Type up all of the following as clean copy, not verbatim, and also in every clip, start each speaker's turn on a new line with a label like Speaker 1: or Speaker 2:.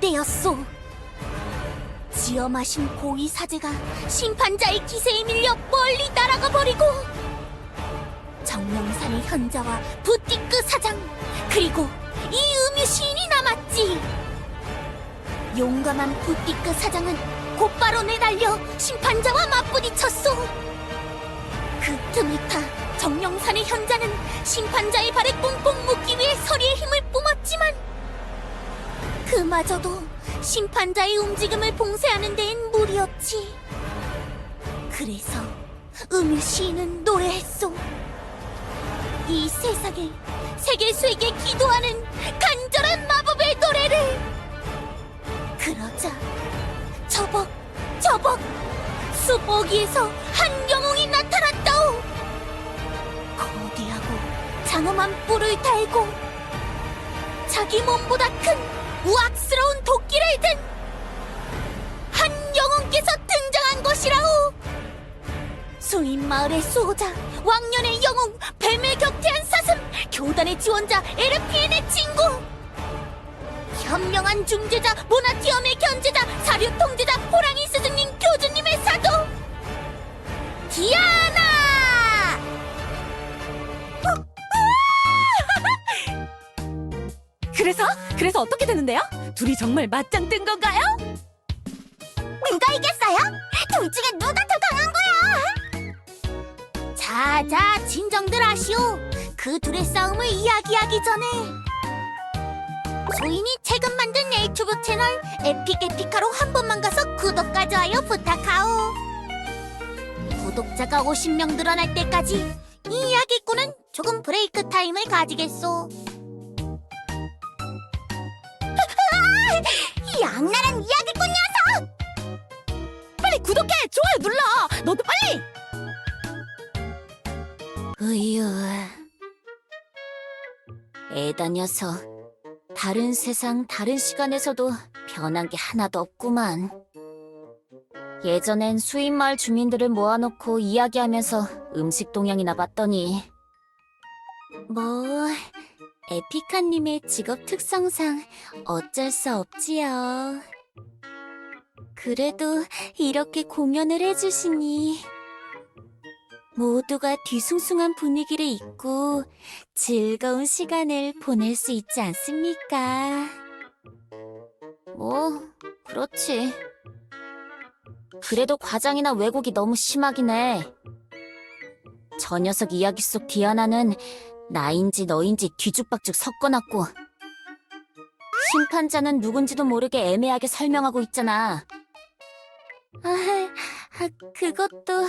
Speaker 1: 때였소. 지어 마신 고위 사제가 심판자의 기세에 밀려 멀리 날아가 버리고 정령산의 현자와 부티크 사장 그리고 이 음유 시인이 남았지. 용감한 부티크 사장은 곧바로 내달려 심판자와 맞부딪혔소. 그 틈을 타 정령산의 현자는 심판자의 발에 꽁꽁 묶기 위해 서리의 힘을 뿜었지만 그마저도 심판자의 움직임을 봉쇄하는 데엔 무리였지. 그래서 음유 시인은 노래했소. 이 세상에 세계수에게 기도하는 간절한 마법의 노래를. 그러자 저벅 숲어기에서 한 영웅이 나타났다오. 거대하고 장엄한 뿔을 달고 자기 몸보다 큰 우악스러운 도끼를 든 한 영웅께서 등장한 것이라오. 수인마을의 수호자, 왕년의 영웅, 뱀을 격퇴한 사슴, 교단의 지원자 에르피엔의 친구, 현명한 중재자, 모나티엄의 견제자, 사류 통제자, 호랑이 스승님, 교주님의 사도 디아나!
Speaker 2: 그래서 어떻게 되는데요? 둘이 정말 맞짱 뜬 건가요?
Speaker 1: 누가 이겼어요? 둘 중에 누가 더 강한 거야? 자자, 진정들 하시오. 그 둘의 싸움을 이야기하기 전에 소인이 최근 만든 유튜브 채널 에픽에피카로 한 번만 가서 구독과 좋아요 부탁하오. 구독자가 50명 늘어날 때까지 이 이야기꾼은 조금 브레이크 타임을 가지겠소. 이 악랄한 이야기꾼 녀석!
Speaker 2: 빨리 구독해! 좋아요 눌러! 너도 빨리!
Speaker 1: 으유, 애다 녀석. 다른 세상, 다른 시간에서도 변한 게 하나도 없구만. 예전엔 수인마을 주민들을 모아놓고 이야기하면서 음식 동향이나 봤더니 뭐... 에피카님의 직업 특성상 어쩔 수 없지요. 그래도 이렇게 공연을 해주시니 모두가 뒤숭숭한 분위기를 잊고 즐거운 시간을 보낼 수 있지 않습니까? 뭐, 그렇지. 그래도 과장이나 왜곡이 너무 심하긴 해. 저 녀석 이야기 속 디아나는 나인지 너인지 뒤죽박죽 섞어놨고 심판자는 누군지도 모르게 애매하게 설명하고 있잖아. 그것도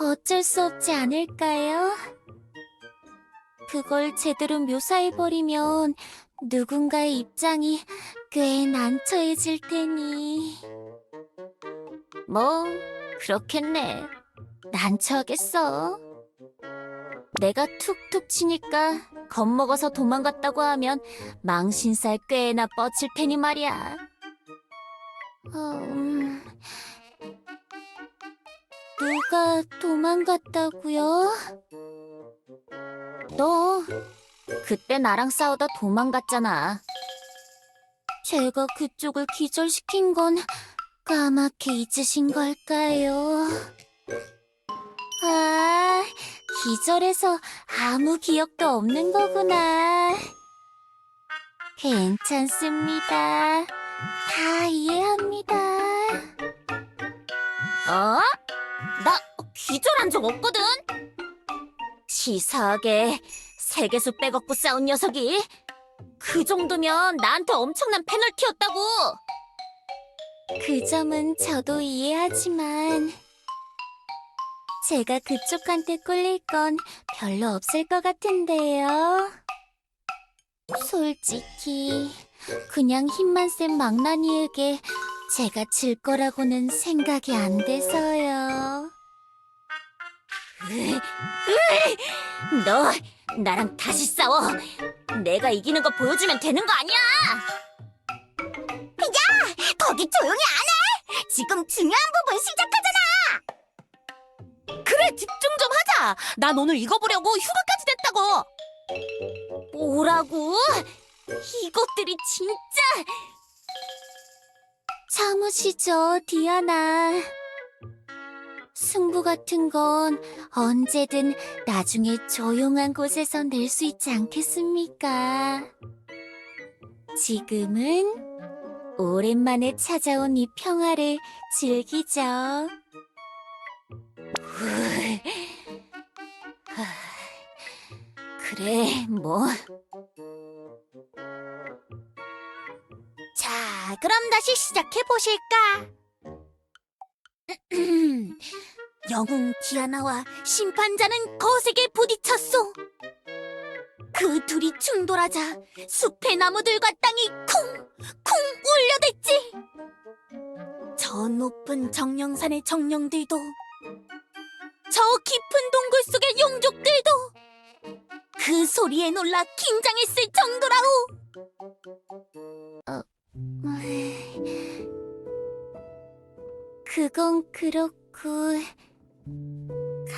Speaker 1: 어쩔 수 없지 않을까요? 그걸 제대로 묘사해버리면 누군가의 입장이 꽤 난처해질 테니. 뭐, 그렇겠네. 난처하겠어. 내가 툭툭 치니까 겁먹어서 도망갔다고 하면 망신살 꽤나 뻗칠 테니 말이야. 누가 도망갔다고요? 너 그때 나랑 싸우다 도망갔잖아. 제가 그쪽을 기절시킨 건 까맣게 잊으신 걸까요? 아, 기절해서 아무 기억도 없는 거구나. 괜찮습니다. 다 이해합니다. 어? 나 기절한 적 없거든? 치사하게 세계수 빼갖고 싸운 녀석이 그 정도면 나한테 엄청난 페널티였다고. 그 점은 저도 이해하지만 제가 그쪽한테 꿀릴 건 별로 없을 것 같은데요. 솔직히 그냥 힘만 센 망나니에게 제가 질 거라고는 생각이 안 돼서요. 너 나랑 다시 싸워. 내가 이기는 거 보여주면 되는 거 아니야. 야! 거기 조용히 안 해! 지금 중요한 부분 시작하잖아!
Speaker 2: 그래, 집중 좀 하자! 난 오늘 이거 보려고 휴가까지 냈다고!
Speaker 1: 뭐라고? 이것들이 진짜... 참으시죠, 디아나. 승부 같은 건 언제든 나중에 조용한 곳에서 낼 수 있지 않겠습니까? 지금은 오랜만에 찾아온 이 평화를 즐기죠. 그래, 뭐. 자, 그럼 다시 시작해 보실까? 영웅 디아나와 심판자는 거세게 부딪혔소. 그 둘이 충돌하자 숲의 나무들과 땅이 쿵쿵 울려댔지. 저 높은 정령산의 정령들도, 저 깊은 동굴 속의 용족들도 그 소리에 놀라 긴장했을 정도라오. 그건 그렇고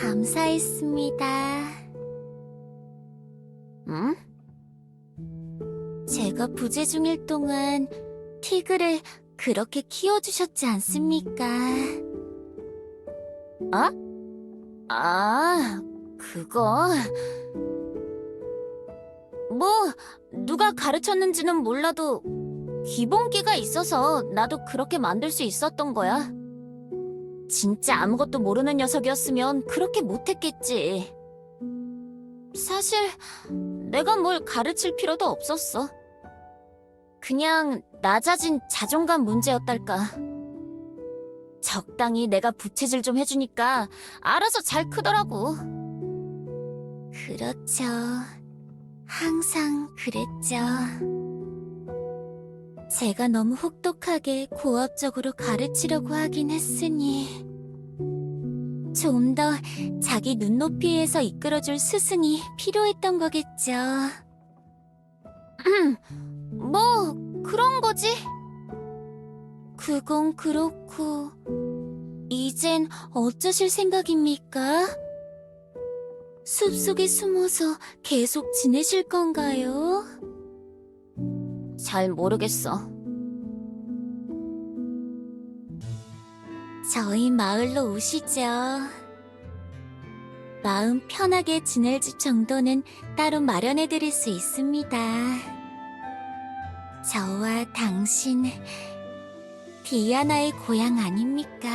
Speaker 1: 감사했습니다. 응? 제가 부재 중일 동안 티그를 그렇게 키워주셨지 않습니까? 그거... 뭐, 누가 가르쳤는지는 몰라도 기본기가 있어서 나도 그렇게 만들 수 있었던 거야. 진짜 아무것도 모르는 녀석이었으면 그렇게 못했겠지. 사실 내가 뭘 가르칠 필요도 없었어. 그냥 낮아진 자존감 문제였달까. 적당히 내가 부채질 좀 해주니까 알아서 잘 크더라고. 그렇죠. 항상 그랬죠. 제가 너무 혹독하게 고압적으로 가르치려고 하긴 했으니 좀 더 자기 눈높이에서 이끌어줄 스승이 필요했던 거겠죠. 뭐 그런 거지. 그건 그렇고 이젠 어쩌실 생각입니까? 숲속에 숨어서 계속 지내실 건가요? 잘 모르겠어. 저희 마을로 오시죠. 마음 편하게 지낼 집 정도는 따로 마련해드릴 수 있습니다. 저와 당신, 디아나의 고향 아닙니까?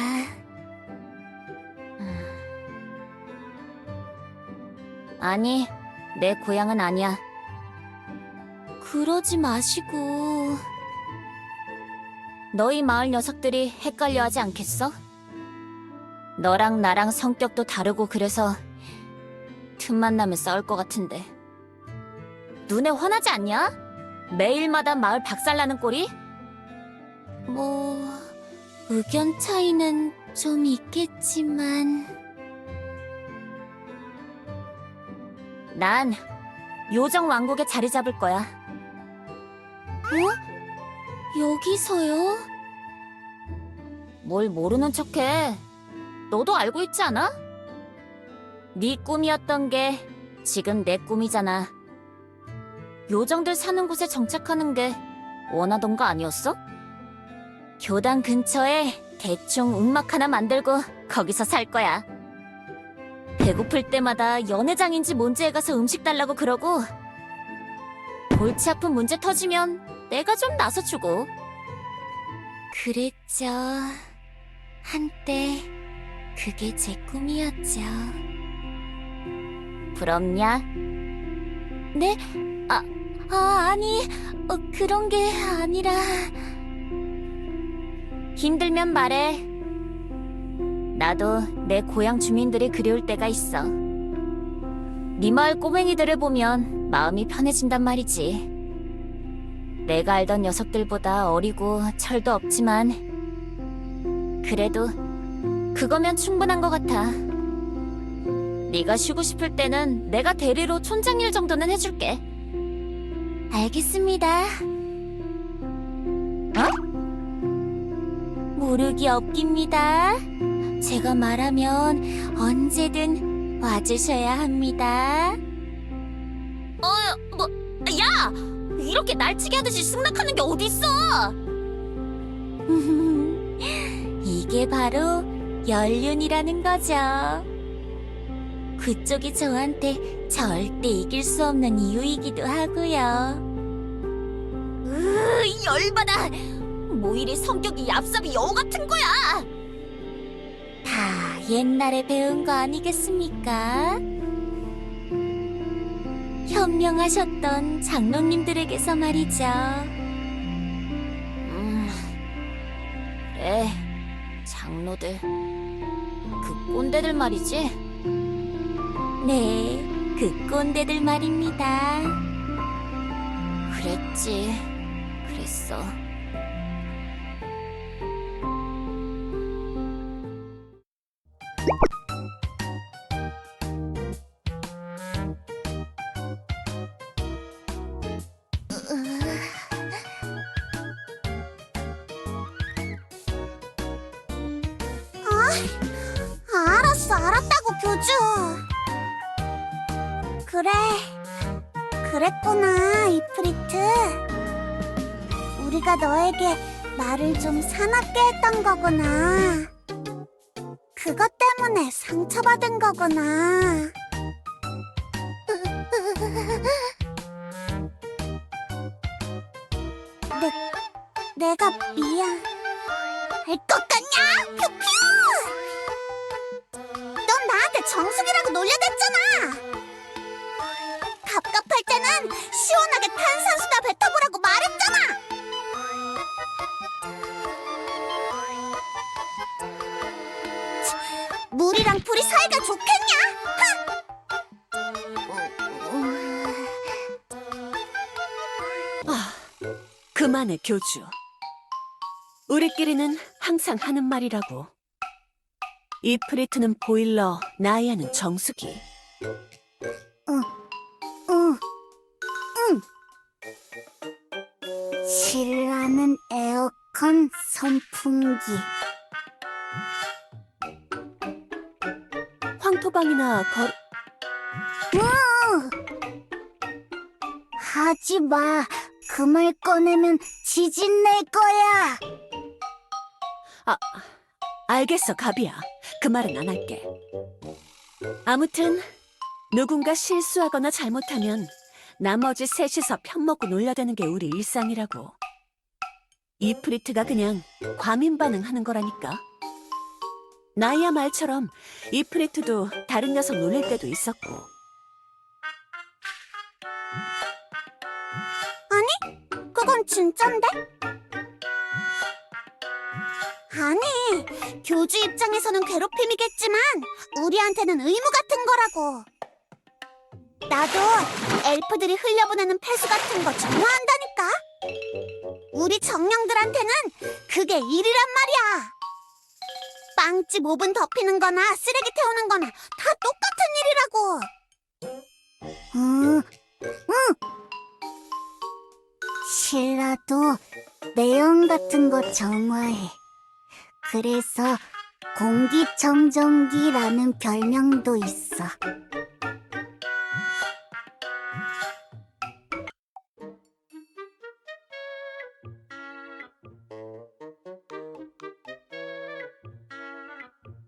Speaker 1: 아니, 내 고향은 아니야. 그러지 마시고. 너희 마을 녀석들이 헷갈려하지 않겠어? 너랑 나랑 성격도 다르고 그래서 틈만 나면 싸울 것 같은데. 눈에 환하지 않냐? 매일마다 마을 박살나는 꼴이? 뭐... 의견 차이는 좀 있겠지만... 난 요정 왕국에 자리 잡을 거야. 여기서요? 뭘 모르는 척해. 너도 알고 있지 않아? 네 꿈이었던 게 지금 내 꿈이잖아. 요정들 사는 곳에 정착하는 게 원하던 거 아니었어? 교당 근처에 대충 움막 하나 만들고 거기서 살 거야. 배고플 때마다 연회장인지 뭔지에 가서 음식 달라고 그러고, 골치 아픈 문제 터지면 내가 좀 나서주고. 그랬죠. 한때 그게 제 꿈이었죠. 부럽냐? 네? 아니, 그런 게 아니라... 힘들면 말해. 나도 내 고향 주민들이 그리울 때가 있어. 네 마을 꼬맹이들을 보면 마음이 편해진단 말이지. 내가 알던 녀석들보다 어리고 철도 없지만 그래도 그거면 충분한 것 같아. 네가 쉬고 싶을 때는 내가 대리로 촌장일 정도는 해줄게. 알겠습니다. 모르기 없깁니다. 제가 말하면 언제든 와주셔야 합니다. 야! 이렇게 날치기 하듯이 승낙하는 게 어딨어! 이게 바로 연륜이라는 거죠. 그쪽이 저한테 절대 이길 수 없는 이유이기도 하고요. 열받아! 뭐 이리 성격이 얍삽이 여우 같은 거야! 다 옛날에 배운 거 아니겠습니까? 현명하셨던 장로님들에게서 말이죠. 그래, 장로들. 그 꼰대들 말이지? 네, 그 꼰대들 말입니다. 그랬어. 알았다고, 교주. 그래, 그랬구나, 이프리트. 우리가 너에게 말을 좀 사납게 했던 거구나. 그것 때문에 상처받은 거구나. 내가 미안할 것 같냐? 퓨퓨! 넌 나한테 정숙이라고 놀려댔잖아. 갑갑할 때는 시원하게 탄산수다 뱉어보라고 말했잖아. 물이랑 불이 사이가 좋겠냐?
Speaker 2: 그만해, 교주. 우리끼리는 항상 하는 말이라고. 이프리트는 보일러, 나이아는 정수기.
Speaker 1: 신라는 에어컨 선풍기.
Speaker 2: 황토방이나
Speaker 1: 하지 마. 그 말 꺼내면 지진 낼 거야.
Speaker 2: 알겠어, 가비야. 그 말은 안 할게. 아무튼 누군가 실수하거나 잘못하면 나머지 셋이서 편먹고 놀려대는 게 우리 일상이라고. 이프리트가 그냥 과민 반응하는 거라니까. 나이야 말처럼 이프리트도 다른 녀석 놀릴 때도 있었고.
Speaker 1: 그건 진짠데? 아니, 교주 입장에서는 괴롭힘이겠지만 우리한테는 의무 같은 거라고. 나도 엘프들이 흘려보내는 폐수 같은 거 좋아한다니까. 우리 정령들한테는 그게 일이란 말이야. 빵집 오븐 덮이는 거나 쓰레기 태우는 거나 다 똑같은 일이라고. 신라도 매연 같은 거 정화해. 그래서 공기청정기라는 별명도 있어.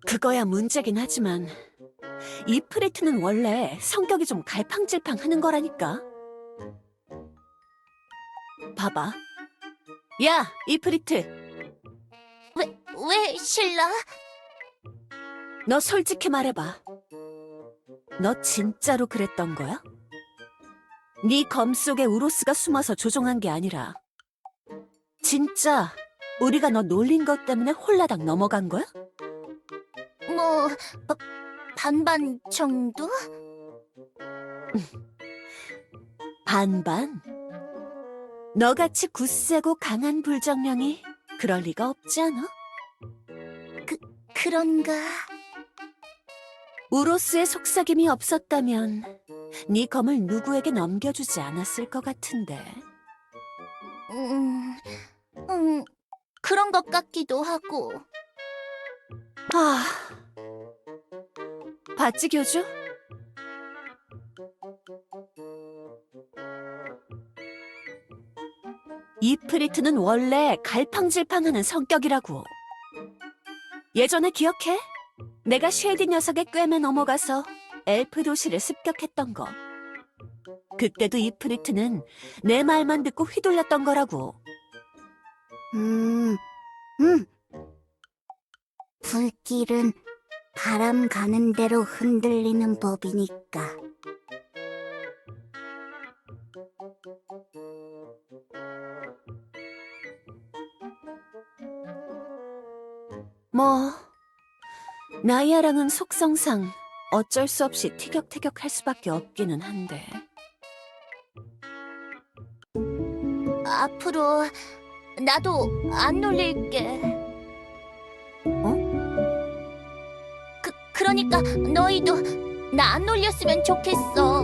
Speaker 2: 그거야 문제긴 하지만 이프리트는 원래 성격이 좀 갈팡질팡하는 거라니까. 봐봐. 야, 이프리트.
Speaker 1: 왜 신라?
Speaker 2: 너 솔직히 말해봐. 너 진짜로 그랬던 거야? 네 검 속에 우로스가 숨어서 조종한 게 아니라 진짜 우리가 너 놀린 것 때문에 홀라당 넘어간 거야?
Speaker 1: 뭐 반반 정도?
Speaker 2: 반반? 너같이 굳세고 강한 불정령이 그럴 리가 없지 않아?
Speaker 1: 그런가?
Speaker 2: 우로스의 속삭임이 없었다면 네 검을 누구에게 넘겨주지 않았을 것 같은데.
Speaker 1: 그런 것 같기도 하고.
Speaker 2: 봤지, 교주? 이프리트는 원래 갈팡질팡하는 성격이라고. 예전에 기억해? 내가 쉐이디 녀석의 꿰매 넘어가서 엘프 도시를 습격했던 거. 그때도 이프리트는 내 말만 듣고 휘둘렸던 거라고.
Speaker 1: 불길은 바람 가는 대로 흔들리는 법이니까.
Speaker 2: 뭐 나이아랑은 속성상 어쩔 수 없이 티격태격할 수밖에 없기는 한데.
Speaker 1: 앞으로 나도 안 놀릴게. 그러니까 너희도 나 안 놀렸으면 좋겠어.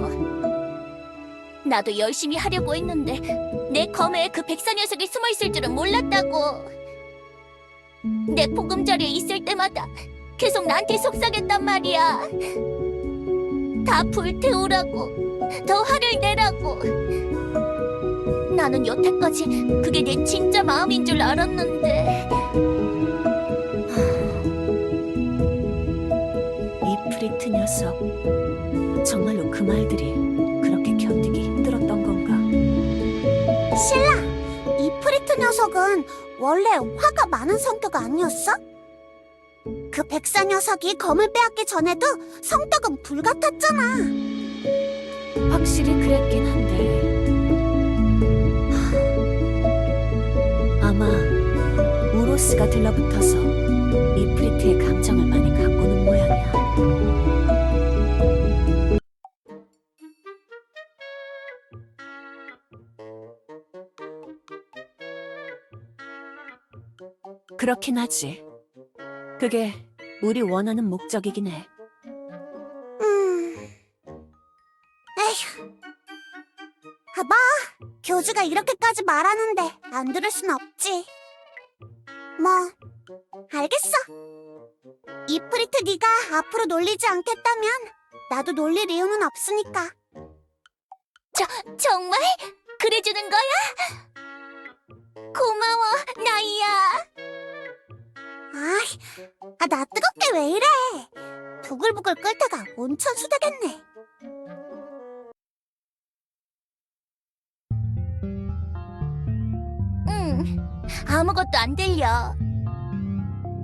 Speaker 1: 나도 열심히 하려고 했는데 내 검에 그 백사 녀석이 숨어 있을 줄은 몰랐다고. 내 보금자리에 있을 때마다 계속 나한테 속삭였단 말이야. 다 불태우라고, 더 화를 내라고. 나는 여태까지 그게 내 진짜 마음인 줄 알았는데.
Speaker 2: 이프리트 녀석, 정말로 그 말들이 그렇게 견디기 힘들었던 건가?
Speaker 1: 신라, 이프리트 녀석은 원래 화가 많은 성격 아니었어? 그 백사 녀석이 검을 빼앗기 전에도 성격은 불같았잖아.
Speaker 2: 확실히 그랬긴 한데 아마 우로스가 들러붙어서 이프리트의 감정을 많이 갖고는 모양이야. 그렇긴 하지. 그게 우리 원하는 목적이긴 해.
Speaker 1: 에휴. 봐, 교주가 이렇게까지 말하는데 안 들을 순 없지. 뭐, 알겠어. 이프리트 네가 앞으로 놀리지 않겠다면 나도 놀릴 이유는 없으니까. 정말? 그래주는 거야? 고마워, 나이야. 나 뜨겁게 왜 이래? 부글부글 끓 때가 온천 수다겠네. 아무것도 안 들려.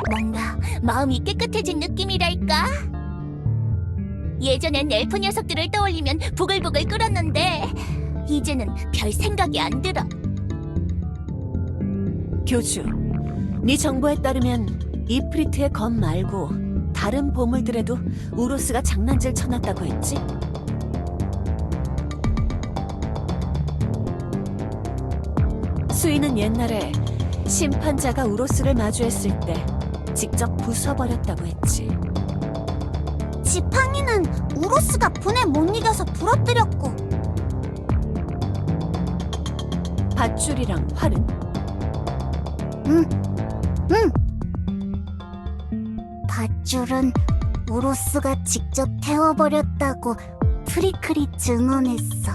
Speaker 1: 뭔가 마음이 깨끗해진 느낌이랄까? 예전엔 엘프 녀석들을 떠올리면 부글부글 끓었는데 이제는 별 생각이 안 들어.
Speaker 2: 교주, 네 정보에 따르면 이프리트의 검 말고 다른 보물들에도 우로스가 장난질 쳐놨다고 했지? 수인은 옛날에 심판자가 우로스를 마주했을 때 직접 부숴버렸다고 했지.
Speaker 1: 지팡이는 우로스가 분에 못 이겨서 부러뜨렸고,
Speaker 2: 밧줄이랑 활은?
Speaker 1: 밧줄은 우로스가 직접 태워버렸다고 프리클이 증언했어.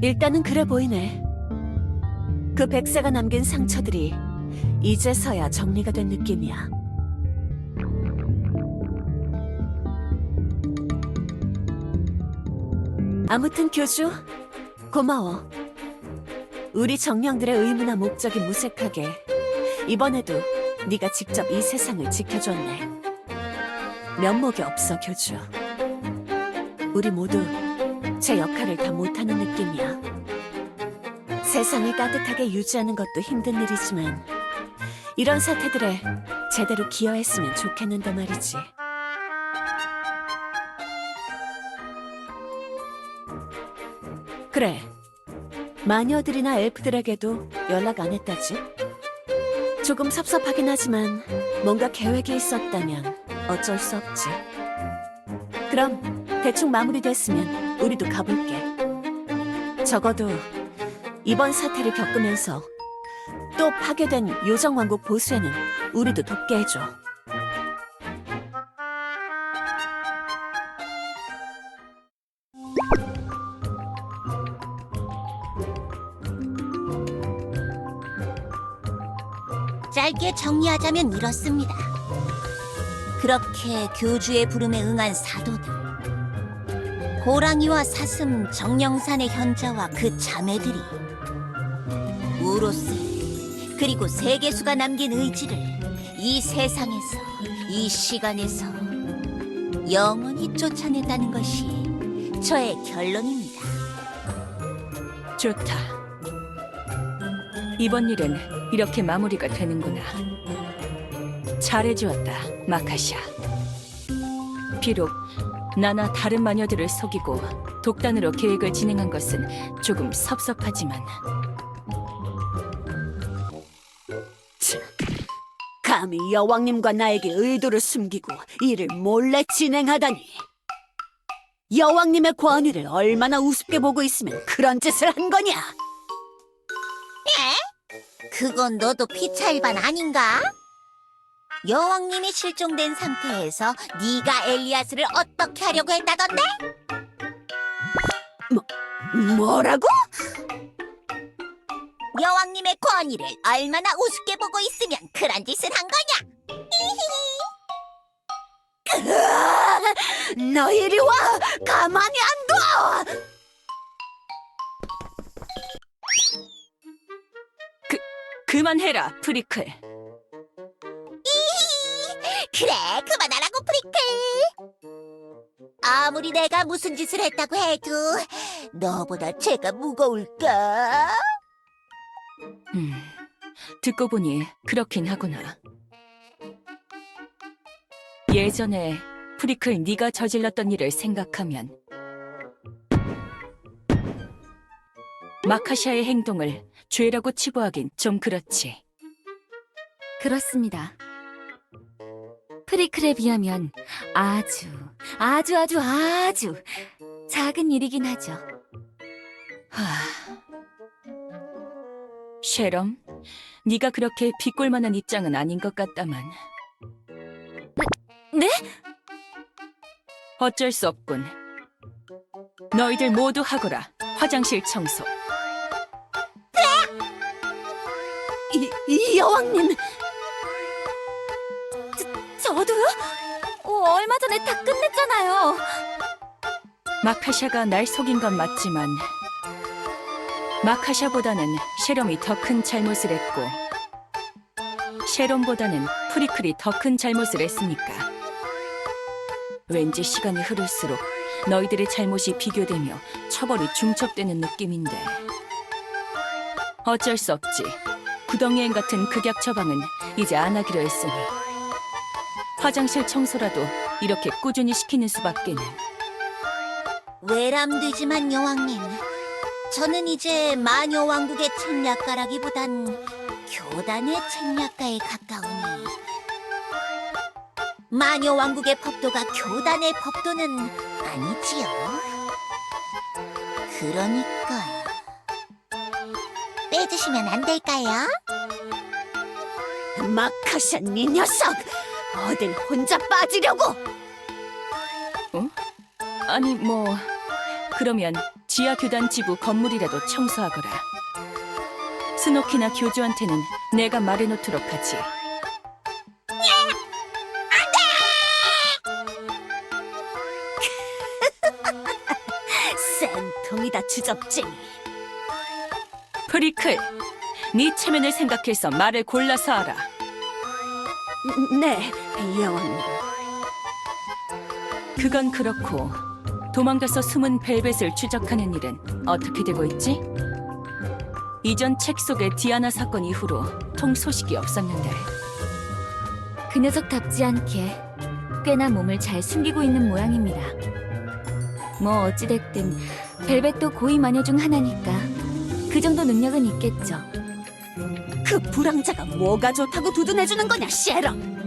Speaker 2: 일단은 그래 보이네. 그 백세가 남긴 상처들이 이제서야 정리가 된 느낌이야. 아무튼 교주, 고마워. 우리 정령들의 의무나 목적이 무색하게 이번에도 네가 직접 이 세상을 지켜줬네. 면목이 없어, 교주. 우리 모두 제 역할을 다 못하는 느낌이야. 세상을 따뜻하게 유지하는 것도 힘든 일이지만 이런 사태들에 제대로 기여했으면 좋겠는데 말이지. 그래, 마녀들이나 엘프들에게도 연락 안 했다지? 조금 섭섭하긴 하지만 뭔가 계획이 있었다면 어쩔 수 없지. 그럼 대충 마무리됐으면 우리도 가볼게. 적어도 이번 사태를 겪으면서 또 파괴된 요정왕국 보수에는 우리도 돕게 해줘.
Speaker 1: 짧게 정리하자면 이렇습니다. 그렇게 교주의 부름에 응한 사도들, 호랑이와 사슴, 정령산의 현자와 그 자매들이 우로스 그리고 세계수가 남긴 의지를 이 세상에서, 이 시간에서 영원히 쫓아낸다는 것이 저의 결론입니다.
Speaker 2: 좋다. 이번 일은 이렇게 마무리가 되는구나. 잘해주었다, 마카샤. 비록 나나 다른 마녀들을 속이고 독단으로 계획을 진행한 것은 조금 섭섭하지만 감히 여왕님과 나에게 의도를 숨기고 일을 몰래 진행하다니. 여왕님의 권위를 얼마나 우습게 보고 있으면 그런 짓을 한 거냐?
Speaker 1: 그건 너도 피차일반 아닌가? 여왕님이 실종된 상태에서 네가 엘리아스를 어떻게 하려고 했다던데?
Speaker 2: 뭐라고?
Speaker 1: 여왕님의 권위를 얼마나 우습게 보고 있으면 그런 짓을 한 거냐?
Speaker 2: 너 이리 와! 가만히 안 둬! 그만해라, 프리클.
Speaker 1: 그래, 그만하라고, 프리클. 아무리 내가 무슨 짓을 했다고 해도 너보다 죄가 무거울까?
Speaker 2: 듣고 보니 그렇긴 하구나. 예전에 프리클 네가 저질렀던 일을 생각하면 마카샤의 행동을 죄라고 치부하긴 좀 그렇지.
Speaker 3: 그렇습니다. 프리클에 비하면 아주 작은 일이긴 하죠.
Speaker 2: 쉐럼, 네가 그렇게 비꼴만한 입장은 아닌 것 같다만.
Speaker 3: 네?
Speaker 2: 어쩔 수 없군. 너희들 모두 하거라. 화장실 청소. 이 여왕님!
Speaker 3: 저도요? 얼마 전에 다 끝냈잖아요.
Speaker 2: 마카샤가 날 속인 건 맞지만 마카샤보다는 쉐롬이 더 큰 잘못을 했고 쉐롬보다는 프리클이 더 큰 잘못을 했으니까. 왠지 시간이 흐를수록 너희들의 잘못이 비교되며 처벌이 중첩되는 느낌인데 어쩔 수 없지. 구덩이행 같은 극약 처방은 이제 안 하기로 했으니 화장실 청소라도 이렇게 꾸준히 시키는 수밖에는.
Speaker 1: 외람되지만 여왕님, 저는 이제 마녀왕국의 책략가라기보단 교단의 책략가에 가까우니 마녀왕국의 법도가 교단의 법도는 아니지요. 그러니까 빼주시면 안 될까요?
Speaker 2: 마카샤 네 녀석! 어딜 혼자 빠지려고! 아니 그러면 지하 교단 지부 건물이라도 청소하거라. 스노키나 교주한테는 내가 말해놓도록 하지. 쌤통이다 주접쟁이. 프리클, 네 체면을 생각해서 말을 골라서 하라. 네, 여왕님. 그건 그렇고 도망가서 숨은 벨벳을 추적하는 일은 어떻게 되고 있지? 이전 책 속의 디아나 사건 이후로 통 소식이 없었는데.
Speaker 3: 그 녀석답지 않게 꽤나 몸을 잘 숨기고 있는 모양입니다. 뭐 어찌됐든 벨벳도 고위 마녀 중 하나니까 그 정도 능력은 있겠죠.
Speaker 2: 그 불황자가 뭐가 좋다고 두둔해주는 거냐, 쉐럼?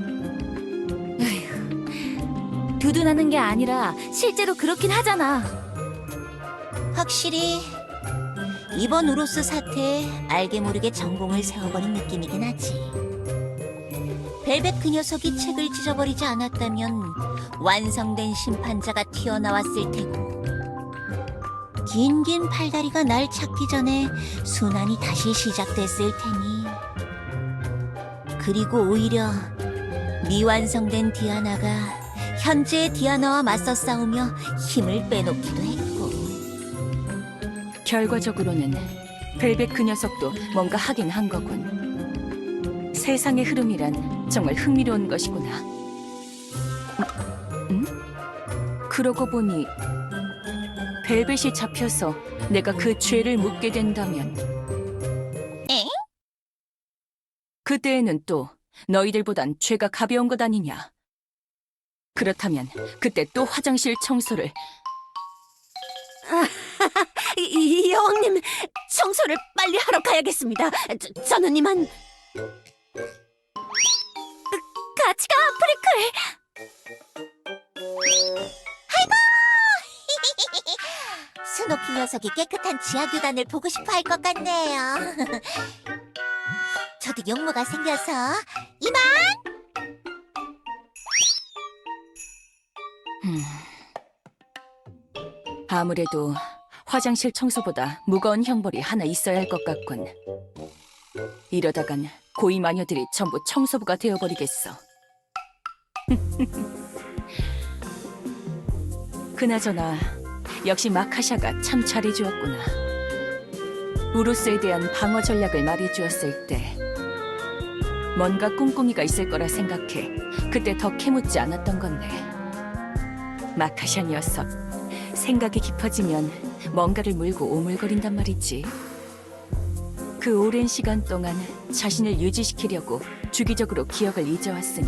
Speaker 3: 두둔하는 게 아니라 실제로 그렇긴 하잖아.
Speaker 1: 확실히 이번 우로스 사태에 알게 모르게 전공을 세워버린 느낌이긴 하지. 벨벳 그 녀석이 책을 찢어버리지 않았다면 완성된 심판자가 튀어나왔을 테고 긴긴 팔다리가 날 찾기 전에 순환이 다시 시작됐을 테니 그리고 오히려 미완성된 디아나가 현재의 디아나와 맞서 싸우며 힘을 빼놓기도 했고.
Speaker 3: 결과적으로는 벨벳 그 녀석도 뭔가 하긴 한 거군. 세상의 흐름이란 정말 흥미로운 것이구나. 응? 그러고 보니 벨벳이 잡혀서 내가 그 죄를 묻게 된다면
Speaker 1: 에?
Speaker 3: 그때에는 또 너희들보단 죄가 가벼운 것 아니냐. 그렇다면 그때 또 화장실 청소를
Speaker 2: 이 여왕님, 청소를 빨리 하러 가야겠습니다. 저는 이만 같이 가, 프리클.
Speaker 1: 스노키 녀석이 깨끗한 지하교단을 보고 싶어 할 것 같네요. 저도 용모가 생겨서 이만!
Speaker 3: 아무래도 화장실 청소보다 무거운 형벌이 하나 있어야 할 것 같군. 이러다간 고위 마녀들이 전부 청소부가 되어버리겠어. 그나저나 역시 마카샤가 참 잘해주었구나. 우루스에 대한 방어 전략을 말해주었을 때 뭔가 꿍꿍이가 있을 거라 생각해 그때 더 캐묻지 않았던 건데. 마카샤 녀석, 생각이 깊어지면 뭔가를 물고 오물거린단 말이지. 그 오랜 시간 동안 자신을 유지시키려고 주기적으로 기억을 잊어왔으니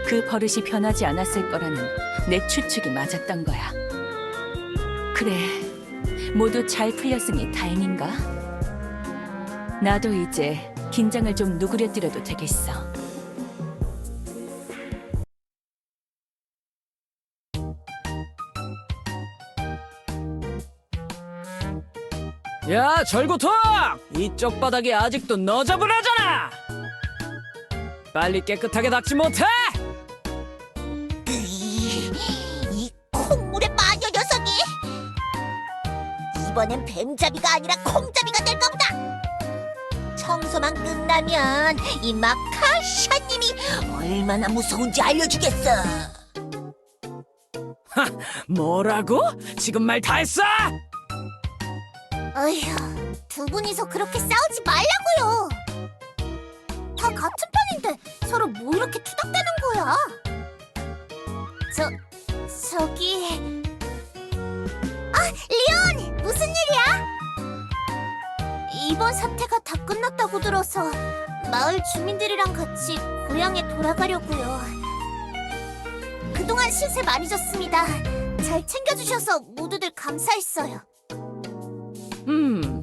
Speaker 3: 그 버릇이 변하지 않았을 거라는 내 추측이 맞았던 거야. 그래, 모두 잘 풀렸으니 다행인가? 나도 이제 긴장을 좀 누그려뜨려도 되겠어.
Speaker 4: 야, 절구통! 이쪽 바닥이 아직도 너저분하잖아! 빨리 깨끗하게 닦지 못해?
Speaker 1: 이 콩물의 마녀 녀석이! 이번엔 뱀잡이가 아니라 콩잡이가 될까 보다! 청소만 끝나면 이 마카샤님이 얼마나 무서운지 알려주겠어!
Speaker 4: 뭐라고? 지금 말 다 했어?
Speaker 1: 어휴, 두 분이서 그렇게 싸우지 말라고요! 다 같은 편인데 서로 뭐 이렇게 투닥대는 거야? 저기... 리온! 무슨 일이야? 이번 사태가 다 끝났다고 들어서 마을 주민들이랑 같이 고향에 돌아가려고요. 그동안 신세 많이 졌습니다. 잘 챙겨주셔서 모두들 감사했어요.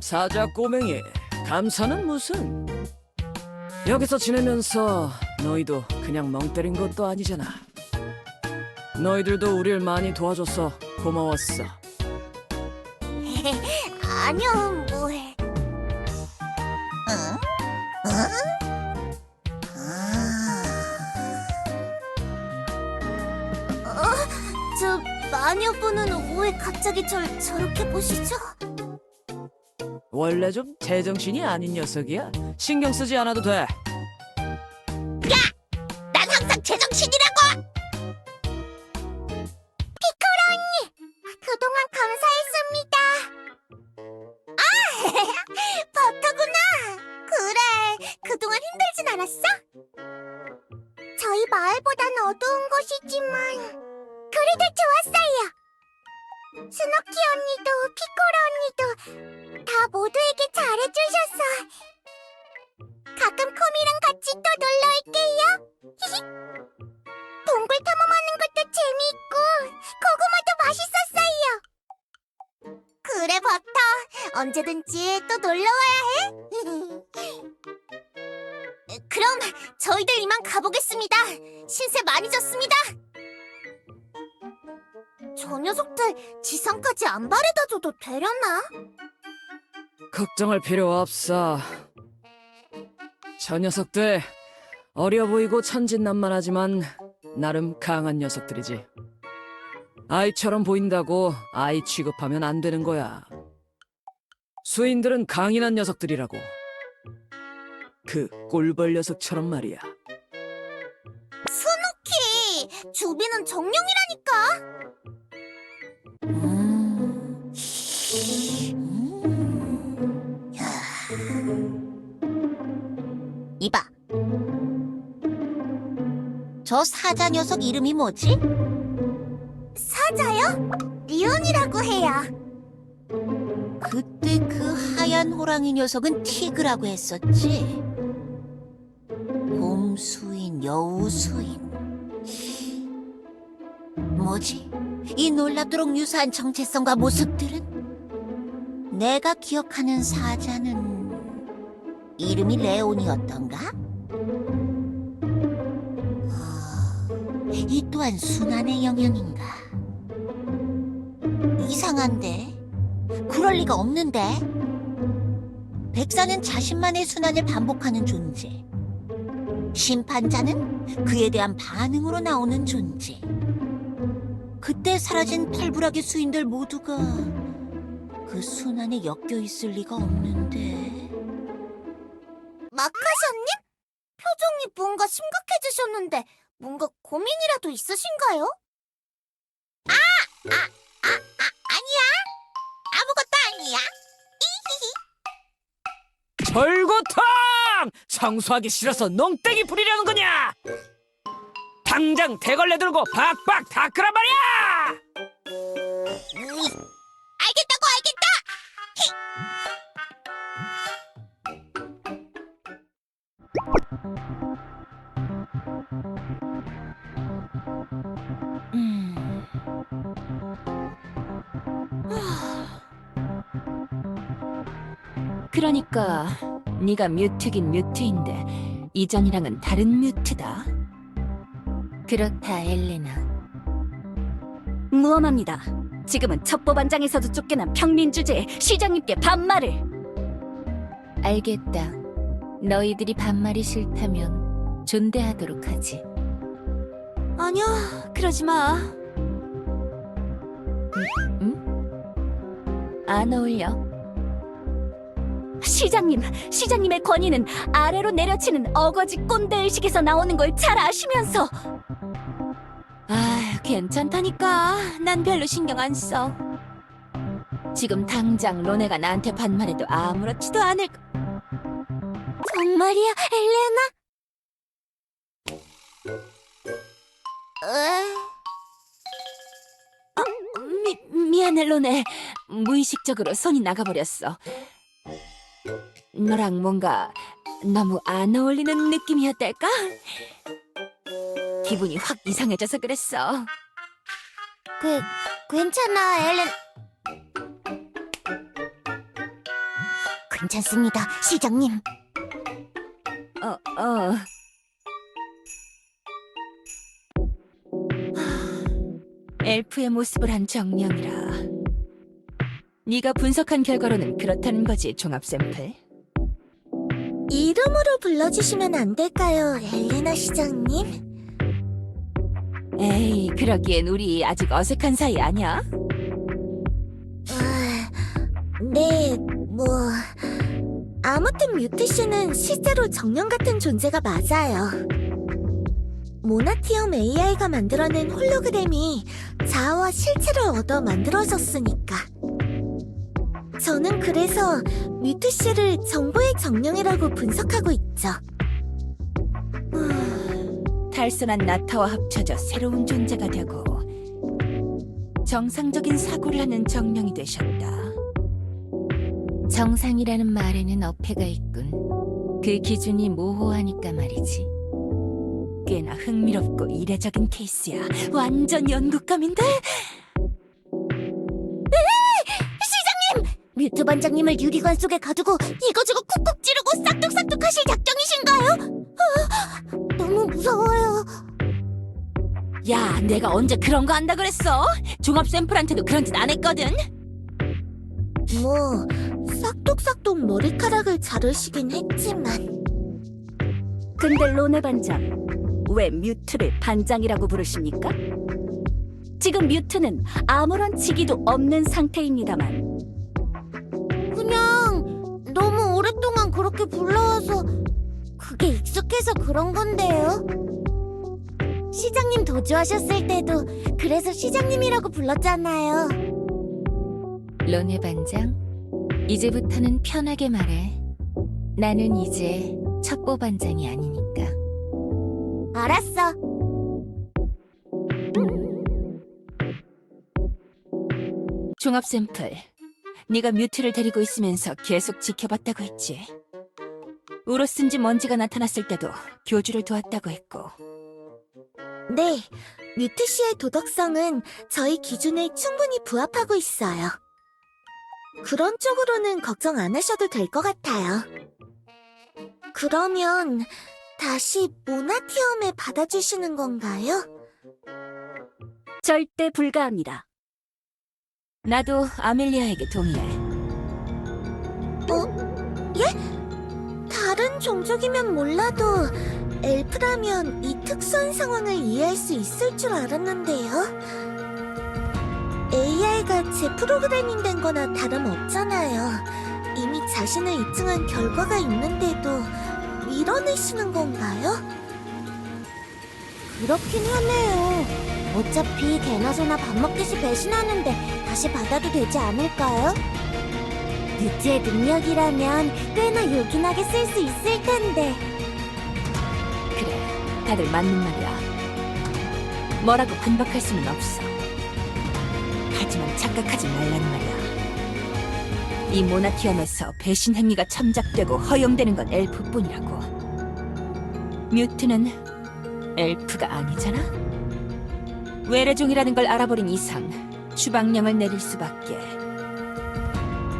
Speaker 4: 사자 꼬맹이. 감사는 무슨? 여기서 지내면서 너희도 그냥 멍 때린 것도 아니잖아. 너희들도 우릴 많이 도와줘서 고마웠어.
Speaker 1: 아니요, 뭐... 저 마녀분은 왜 갑자기 절 저렇게 보시죠?
Speaker 4: 원래 좀 제정신이 아닌 녀석이야. 신경 쓰지 않아도 돼.
Speaker 1: 난 항상 제정신이라고! 피코라 언니, 그동안 감사했습니다. 아, 버터구나. 그래, 그동안 힘들진 않았어? 저희 마을보단 어두운 곳이지만 그래도 좋았어요. 스노키 언니도 피코라 언니도 다 모두에게 잘해주셔서 가끔 코미랑 같이 또 놀러 올게요. 동굴 탐험하는 것도 재미있고 고구마도 맛있었어요. 그래 버터, 언제든지 또 놀러와야 해. 그럼 저희들 이만 가보겠습니다. 신세 많이 졌습니다. 저 녀석들 지상까지 안 바래다줘도 되려나?
Speaker 4: 걱정할 필요 없어. 저 녀석들 어려 보이고 천진난만하지만 나름 강한 녀석들이지. 아이처럼 보인다고 아이 취급하면 안 되는 거야. 수인들은 강인한 녀석들이라고. 그 꼴벌 녀석처럼 말이야.
Speaker 1: 스누키! 주비는 정령이라니까!
Speaker 5: 이봐. 저 사자 녀석 이름이 뭐지?
Speaker 1: 사자요? 리온이라고 해요.
Speaker 5: 그때 그 하얀 호랑이 녀석은 티그라고 했었지. 봄수인, 여우수인. 뭐지? 이 놀랍도록 유사한 정체성과 모습들은? 내가 기억하는 사자는 이름이 레온이었던가? 이 또한 순환의 영향인가? 이상한데? 그럴 리가 없는데? 백사는 자신만의 순환을 반복하는 존재. 심판자는 그에 대한 반응으로 나오는 존재. 그때 사라진 팔부락의 수인들 모두가 그 순환에 엮여 있을 리가 없는데.
Speaker 1: 마카샤님? 표정이 뭔가 심각해지셨는데 뭔가 고민이라도 있으신가요?
Speaker 5: 아니야. 아무것도 아니야.
Speaker 4: 절고탕! 청소하기 싫어서 농땡이 부리려는 거냐? 당장 대걸레 들고 박박 닦으란 말이야!
Speaker 5: 알겠다고 알겠다.
Speaker 2: 그러니까 네가 뮤트긴 뮤트인데 이전이랑은 다른 뮤트다.
Speaker 3: 그렇다, 엘레나.
Speaker 2: 무엄합니다. 지금은 첩보반장에서도 쫓겨난 평민 주제에 시장님께 반말을.
Speaker 3: 알겠다. 너희들이 반말이 싫다면 존대하도록 하지.
Speaker 2: 아니야, 그러지 마.
Speaker 3: 안 어울려.
Speaker 2: 시장님의 권위는 아래로 내려치는 어거지 꼰대의식에서 나오는 걸 잘 아시면서.
Speaker 3: 아, 괜찮다니까. 난 별로 신경 안 써. 지금 당장 로네가 나한테 반말해도 아무렇지도 않을 거.
Speaker 1: 정말이야, 엘레나?
Speaker 3: 미안해, 로네. 무의식적으로 손이 나가버렸어. 너랑 뭔가 너무 안 어울리는 느낌이었달까? 기분이 확 이상해져서 그랬어.
Speaker 1: 괜찮아, 엘렌. 괜찮습니다, 시장님.
Speaker 3: 엘프의 모습을 한 정령이라. 네가 분석한 결과로는 그렇다는 거지, 종합 샘플.
Speaker 1: 이름으로 불러주시면 안 될까요, 엘레나 시장님?
Speaker 3: 에이, 그러기엔 우리 아직 어색한 사이 아니야?
Speaker 1: 네, 아무튼 뮤트 씨는 실제로 정령 같은 존재가 맞아요. 모나티움 AI가 만들어낸 홀로그램이 자아와 실체를 얻어 만들어졌으니까. 저는 그래서 뮤트 씨를 정보의 정령이라고 분석하고 있죠.
Speaker 3: 탈선한 나타와 합쳐져 새로운 존재가 되고 정상적인 사고를 하는 정령이 되셨다. 정상이라는 말에는 어폐가 있군. 그 기준이 모호하니까 말이지. 꽤나 흥미롭고 이례적인 케이스야. 완전 연극감인데?
Speaker 1: 뮤트 반장님을 유리관 속에 가두고 이거저거 쿡쿡 찌르고 싹둑싹둑 하실 작정이신가요? 너무 무서워요.
Speaker 3: 야, 내가 언제 그런 거 한다 그랬어? 종합 샘플한테도 그런 짓 안 했거든?
Speaker 1: 싹둑싹둑 머리카락을 자르시긴 했지만.
Speaker 2: 근데 로네 반장, 왜 뮤트를 반장이라고 부르십니까? 지금 뮤트는 아무런 직위도 없는 상태입니다만.
Speaker 1: 그냥 너무 오랫동안 그렇게 불러와서 생각해서 그런 건데요. 시장님 도주하셨을 때도 그래서 시장님이라고 불렀잖아요.
Speaker 3: 론의 반장, 이제부터는 편하게 말해. 나는 이제 첩보 반장이 아니니까.
Speaker 1: 알았어.
Speaker 2: 종합 샘플. 네가 뮤트를 데리고 있으면서 계속 지켜봤다고 했지. 우로스인지 먼지가 나타났을 때도 교주를 도왔다고 했고.
Speaker 1: 네, 뮤트 씨의 도덕성은 저희 기준에 충분히 부합하고 있어요. 그런 쪽으로는 걱정 안 하셔도 될 것 같아요. 그러면 다시 모나티엄에 받아주시는 건가요?
Speaker 2: 절대 불가합니다. 나도 아멜리아에게 동의해.
Speaker 1: 다른 종족이면 몰라도 엘프라면 이 특수한 상황을 이해할 수 있을 줄 알았는데요. AI가 제 프로그래밍 된 거나 다름없잖아요. 이미 자신을 입증한 결과가 있는데도 밀어내시는 건가요? 그렇긴 하네요. 어차피 개나 소나 밥 먹듯이 배신하는데 다시 받아도 되지 않을까요? 뮤트의 능력이라면 꽤나 요긴하게 쓸 수 있을 텐데.
Speaker 2: 그래, 다들 맞는 말이야. 뭐라고 반박할 수는 없어. 하지만 착각하지 말란 말이야. 이 모나티엄에서 배신 행위가 첨작되고 허용되는 건 엘프뿐이라고. 뮤트는 엘프가 아니잖아? 외래종이라는 걸 알아버린 이상 추방령을 내릴 수밖에.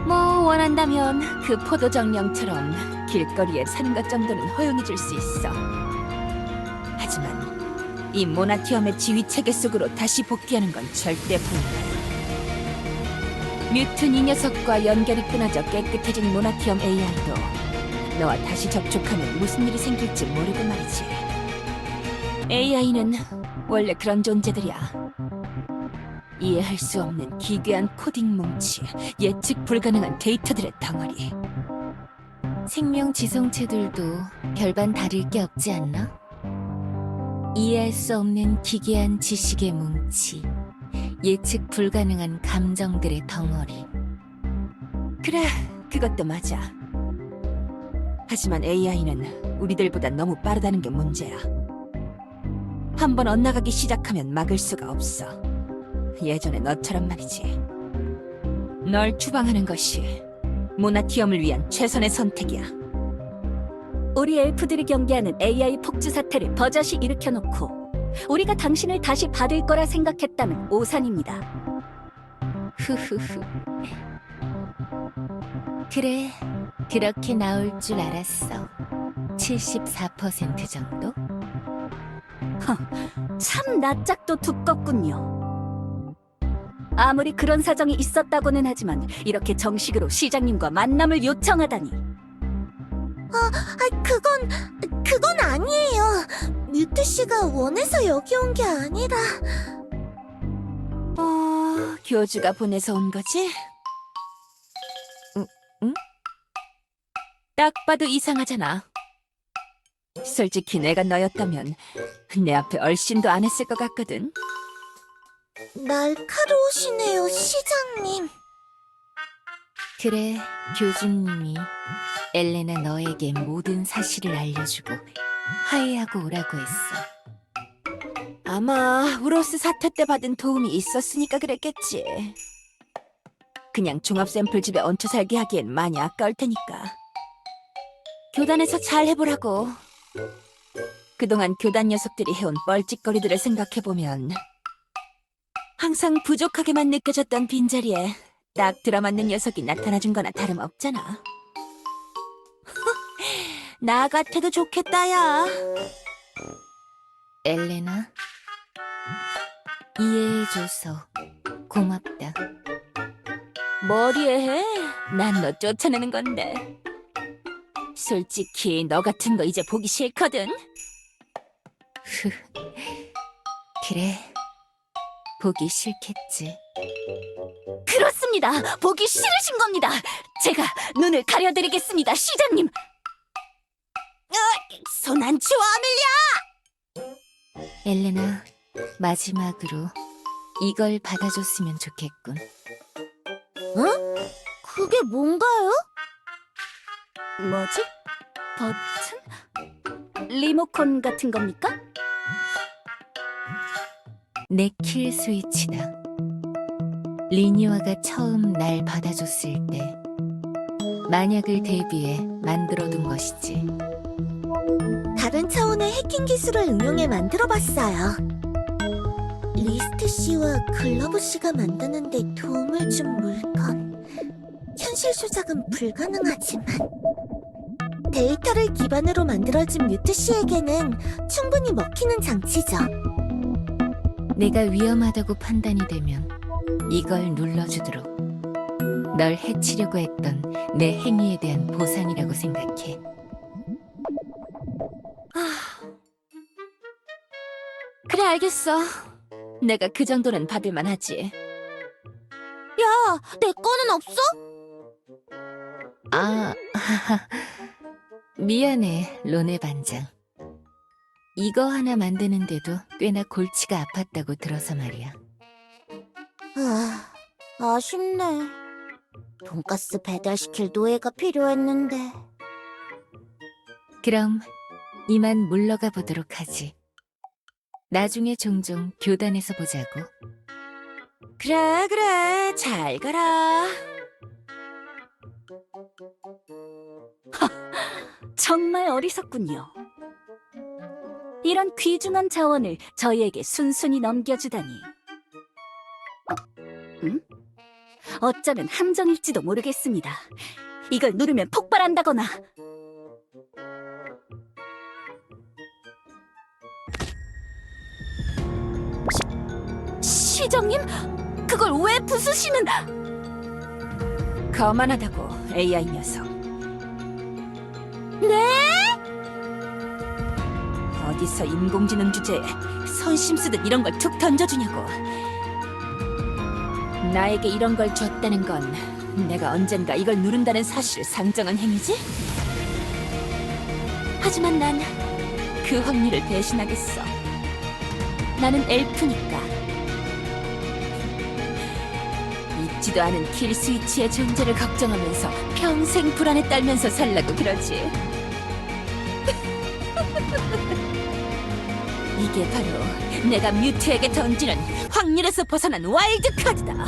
Speaker 2: 뭐 원한다면 그 포도정령처럼 길거리에 사는 것 정도는 허용해줄 수 있어. 하지만 이 모나티엄의 지휘체계 속으로 다시 복귀하는 건 절대 불가해. 뮤튼 이 녀석과 연결이 끊어져 깨끗해진 모나티엄 AI도 너와 다시 접촉하면 무슨 일이 생길지 모르고 말이지. AI는 원래 그런 존재들이야. 이해할 수 없는 기괴한 코딩 뭉치, 예측 불가능한 데이터들의 덩어리.
Speaker 3: 생명 지성체들도 별반 다를 게 없지 않나? 이해할 수 없는 기괴한 지식의 뭉치, 예측 불가능한 감정들의 덩어리.
Speaker 2: 그래, 그것도 맞아. 하지만 AI는 우리들보다 너무 빠르다는 게 문제야. 한번 엇나가기 시작하면 막을 수가 없어. 예전에 너처럼 말이지. 널 추방하는 것이 모나티엄을 위한 최선의 선택이야.
Speaker 6: 우리 엘프들이 경계하는 AI 폭주 사태를 버젓이 일으켜놓고 우리가 당신을 다시 받을 거라 생각했다면 오산입니다.
Speaker 3: 후후후. 그래, 그렇게 나올 줄 알았어. 74% 정도?
Speaker 6: 참 낯짝도 두껍군요. 아무리 그런 사정이 있었다고는 하지만 이렇게 정식으로 시장님과 만남을 요청하다니.
Speaker 1: 그건 아니에요. 뮤트 씨가 원해서 여기 온 게 아니라.
Speaker 2: 교주가 보내서 온 거지? 응? 딱 봐도 이상하잖아. 솔직히 내가 너였다면 내 앞에 얼씬도 안 했을 것 같거든.
Speaker 1: 날카로우시네요, 시장님.
Speaker 3: 그래, 교주님이 엘레나 너에게 모든 사실을 알려주고 화해하고 오라고 했어.
Speaker 2: 아마 우로스 사태 때 받은 도움이 있었으니까 그랬겠지. 그냥 종합 샘플 집에 얹혀 살게 하기엔 많이 아까울 테니까. 교단에서 잘 해보라고. 그동안 교단 녀석들이 해온 뻘짓거리들을 생각해보면 항상 부족하게만 느껴졌던 빈자리에 딱 들어맞는 녀석이 나타나준 거나 다름없잖아. 나 같아도 좋겠다, 야.
Speaker 3: 엘레나, 이해해줘서 고맙다.
Speaker 2: 머리에 해? 난 너 쫓아내는 건데. 솔직히 너 같은 거 이제 보기 싫거든.
Speaker 3: 그래, 보기 싫겠지.
Speaker 6: 그렇습니다. 보기 싫으신 겁니다. 제가 눈을 가려드리겠습니다, 시장님.
Speaker 5: 손 안 치워, 아멜리아!
Speaker 3: 엘레나, 마지막으로 이걸 받아줬으면 좋겠군.
Speaker 1: 그게 뭔가요?
Speaker 6: 뭐지? 버튼? 리모컨 같은 겁니까?
Speaker 3: 내 킬 스위치다. 리니와가 처음 날 받아줬을 때 만약을 대비해 만들어둔 것이지.
Speaker 1: 다른 차원의 해킹 기술을 응용해 만들어봤어요. 리스트 씨와 글러브 씨가 만드는데 도움을 준 물건. 현실 조작은 불가능하지만 데이터를 기반으로 만들어진 뮤트 씨에게는 충분히 먹히는 장치죠.
Speaker 3: 내가 위험하다고 판단이 되면 이걸 눌러주도록. 널 해치려고 했던 내 행위에 대한 보상이라고 생각해.
Speaker 6: 그래, 알겠어. 내가 그 정도는 받을만 하지.
Speaker 1: 야, 내 거는 없어?
Speaker 3: 아, 미안해, 로네 반장. 이거 하나 만드는데도 꽤나 골치가 아팠다고 들어서 말이야.
Speaker 1: 아쉽네. 돈가스 배달시킬 노예가 필요했는데.
Speaker 3: 그럼 이만 물러가 보도록 하지. 나중에 종종 교단에서 보자고.
Speaker 2: 그래, 잘 가라.
Speaker 6: 정말 어리석군요. 이런 귀중한 자원을 저희에게 순순히 넘겨주다니. 어쩌면 함정일지도 모르겠습니다. 이걸 누르면 폭발한다거나. 시정님? 그걸 왜 부수시는...
Speaker 2: 거만하다고, AI 녀석. 어디서 인공지능 주제에 선심 쓰듯 이런 걸 툭 던져주냐고. 나에게 이런 걸 줬다는 건 내가 언젠가 이걸 누른다는 사실을 상정한 행위지? 하지만 난 그 확률을 배신하겠어. 나는 엘프니까. 잊지도 않은 킬 스위치의 존재를 걱정하면서 평생 불안에 떨면서 살라고 그러지. 이게 바로 내가 뮤트에게 던지는 확률에서 벗어난 와일드 카드다.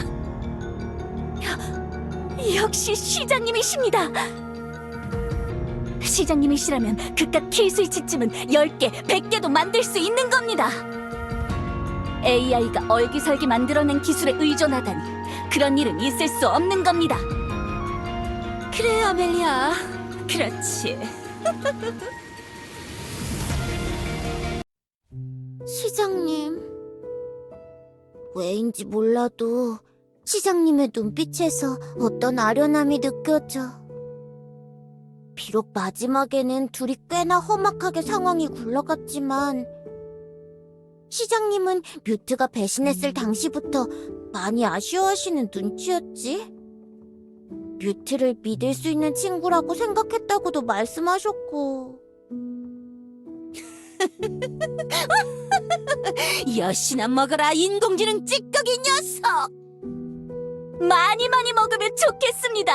Speaker 6: 역시 시장님이십니다. 시장님이시라면 그깟 킬 스위치쯤은 10개, 100개도 만들 수 있는 겁니다. AI가 얼기설기 만들어낸 기술에 의존하다니 그런 일은 있을 수 없는 겁니다.
Speaker 2: 그래, 아멜리아. 그렇지.
Speaker 1: 시장님. 왜인지 몰라도 시장님의 눈빛에서 어떤 아련함이 느껴져. 비록 마지막에는 둘이 꽤나 험악하게 상황이 굴러갔지만 시장님은 뮤트가 배신했을 당시부터 많이 아쉬워하시는 눈치였지. 뮤트를 믿을 수 있는 친구라고 생각했다고도 말씀하셨고.
Speaker 2: 여시나 먹어라, 인공지능 찌꺼기 녀석!
Speaker 6: 많이 먹으면 좋겠습니다.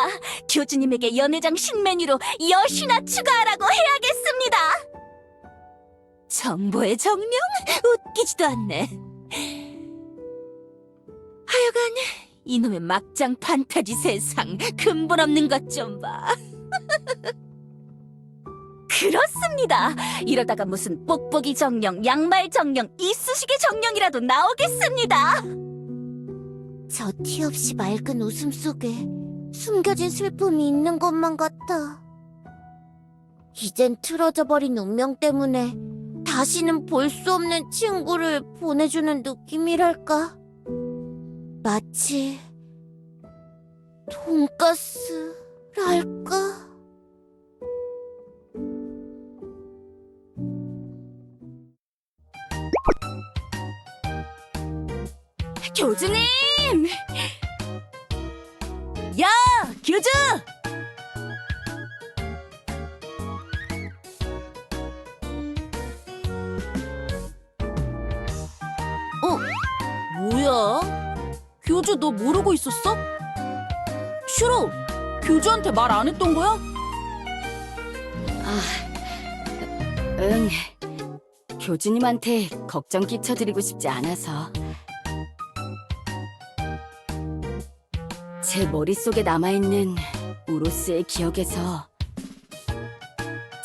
Speaker 6: 교주님에게 연회장 신메뉴로 여시나 추가하라고 해야겠습니다.
Speaker 2: 정보의 정령? 웃기지도 않네. 하여간 이놈의 막장 판타지 세상 근본 없는 것 좀 봐.
Speaker 6: 그렇습니다. 이러다가 무슨 뽁뽁이 정령, 양말 정령, 이쑤시개 정령이라도 나오겠습니다.
Speaker 1: 저 티 없이 맑은 웃음 속에 숨겨진 슬픔이 있는 것만 같아. 이젠 틀어져 버린 운명 때문에 다시는 볼 수 없는 친구를 보내주는 느낌이랄까? 마치 돈가스랄까?
Speaker 6: 교주님! 야, 교주!
Speaker 7: 교주 너 모르고 있었어? 슈로, 교주한테 말 안 했던 거야?
Speaker 3: 응. 교주님한테 걱정 끼쳐드리고 싶지 않아서. 제 머릿속에 남아있는 우로스의 기억에서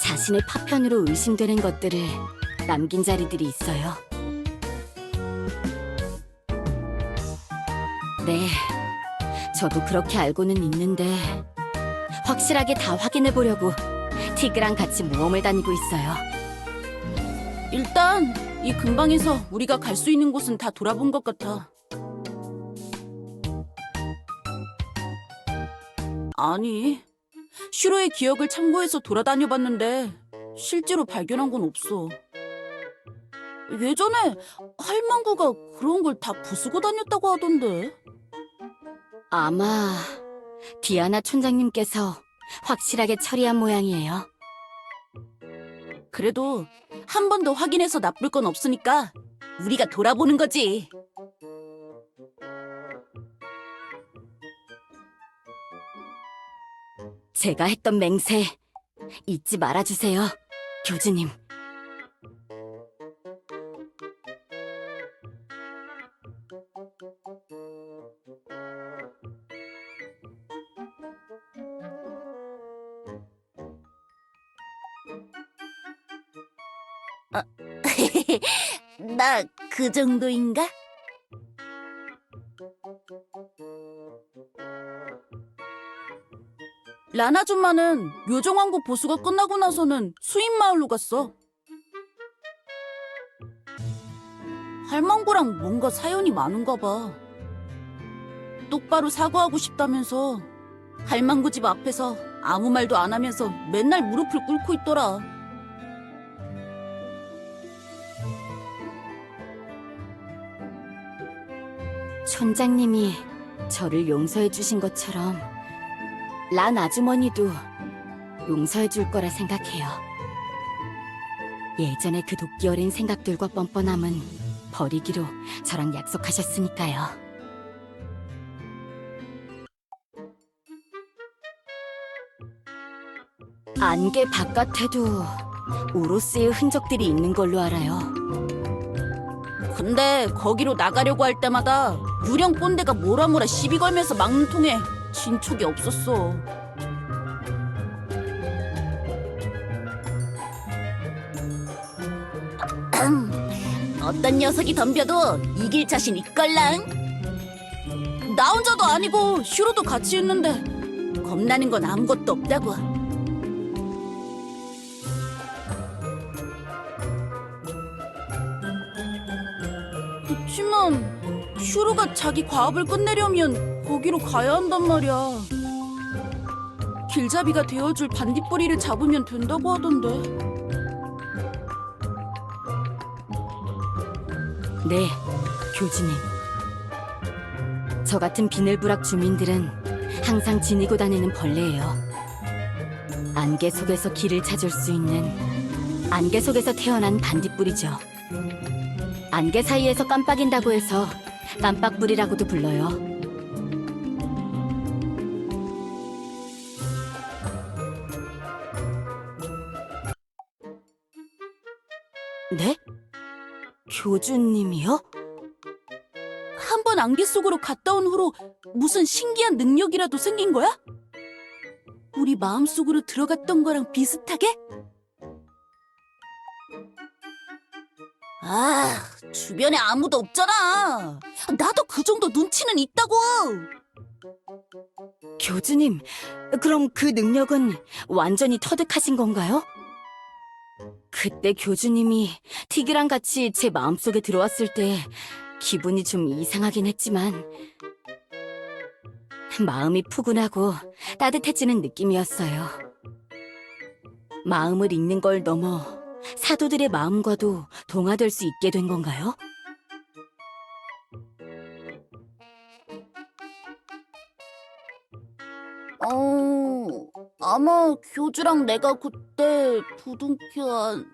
Speaker 3: 자신의 파편으로 의심되는 것들을 남긴 자리들이 있어요. 네, 저도 그렇게 알고는 있는데 확실하게 다 확인해보려고 티그랑 같이 모험을 다니고 있어요.
Speaker 7: 일단 이 근방에서 우리가 갈 수 있는 곳은 다 돌아본 것 같아. 아니, 슈로의 기억을 참고해서 돌아다녀봤는데 실제로 발견한 건 없어. 예전에 할망구가 그런 걸 다 부수고 다녔다고 하던데.
Speaker 3: 아마 디아나 촌장님께서 확실하게 처리한 모양이에요.
Speaker 7: 그래도 한 번 더 확인해서 나쁠 건 없으니까 우리가 돌아보는 거지.
Speaker 3: 제가 했던 맹세 잊지 말아주세요, 교주님.
Speaker 7: 나 그 정도인가? 란 아줌마는 묘정왕국 보수가 끝나고 나서는 수인마을로 갔어. 할망구랑 뭔가 사연이 많은가 봐. 똑바로 사과하고 싶다면서 할망구 집 앞에서 아무 말도 안 하면서 맨날 무릎을 꿇고 있더라.
Speaker 3: 촌장님이 저를 용서해 주신 것처럼 란 아주머니도 용서해 줄 거라 생각해요. 예전에 그 도끼 어린 생각들과 뻔뻔함은 버리기로 저랑 약속하셨으니까요. 안개 바깥에도 우로스의 흔적들이 있는 걸로 알아요.
Speaker 7: 근데 거기로 나가려고 할 때마다 유령 꼰대가 뭐라 시비 걸면서 막는 통에 진척이 없었어. 어떤 녀석이 덤벼도 이길 자신 있걸랑? 나 혼자도 아니고 슈로도 같이 있는데 겁나는 건 아무것도 없다고. 그치만 슈로가 자기 과업을 끝내려면 거기로 가야 한단 말이야. 길잡이가 되어줄 반딧불이를 잡으면 된다고 하던데.
Speaker 3: 네, 교주님. 저 같은 비늘부락 주민들은 항상 지니고 다니는 벌레예요. 안개 속에서 길을 찾을 수 있는 안개 속에서 태어난 반딧불이죠. 안개 사이에서 깜빡인다고 해서 깜빡불이라고도 불러요. 네? 교주님이요?
Speaker 7: 한 번 안개 속으로 갔다 온 후로 무슨 신기한 능력이라도 생긴 거야? 우리 마음속으로 들어갔던 거랑 비슷하게? 아, 주변에 아무도 없잖아. 나도 그 정도 눈치는 있다고.
Speaker 3: 교주님, 그럼 그 능력은 완전히 터득하신 건가요? 그때 교주님이 티그랑 같이 제 마음속에 들어왔을 때 기분이 좀 이상하긴 했지만 마음이 푸근하고 따뜻해지는 느낌이었어요. 마음을 읽는 걸 넘어 사도들의 마음과도 동화될 수 있게 된 건가요?
Speaker 7: 아마 교주랑 내가 그때 부둥켜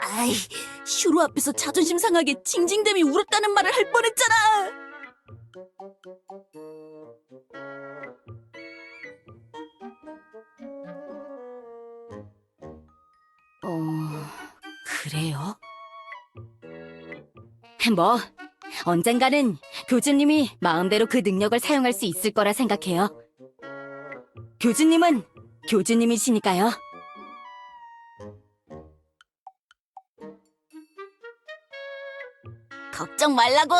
Speaker 7: 아이, 슈로 앞에서 자존심 상하게 징징댐이 울었다는 말을 할 뻔했잖아. 그래요? 뭐, 언젠가는 교주님이 마음대로 그 능력을 사용할 수 있을 거라 생각해요. 교주님은 교주님이시니까요. 걱정 말라고.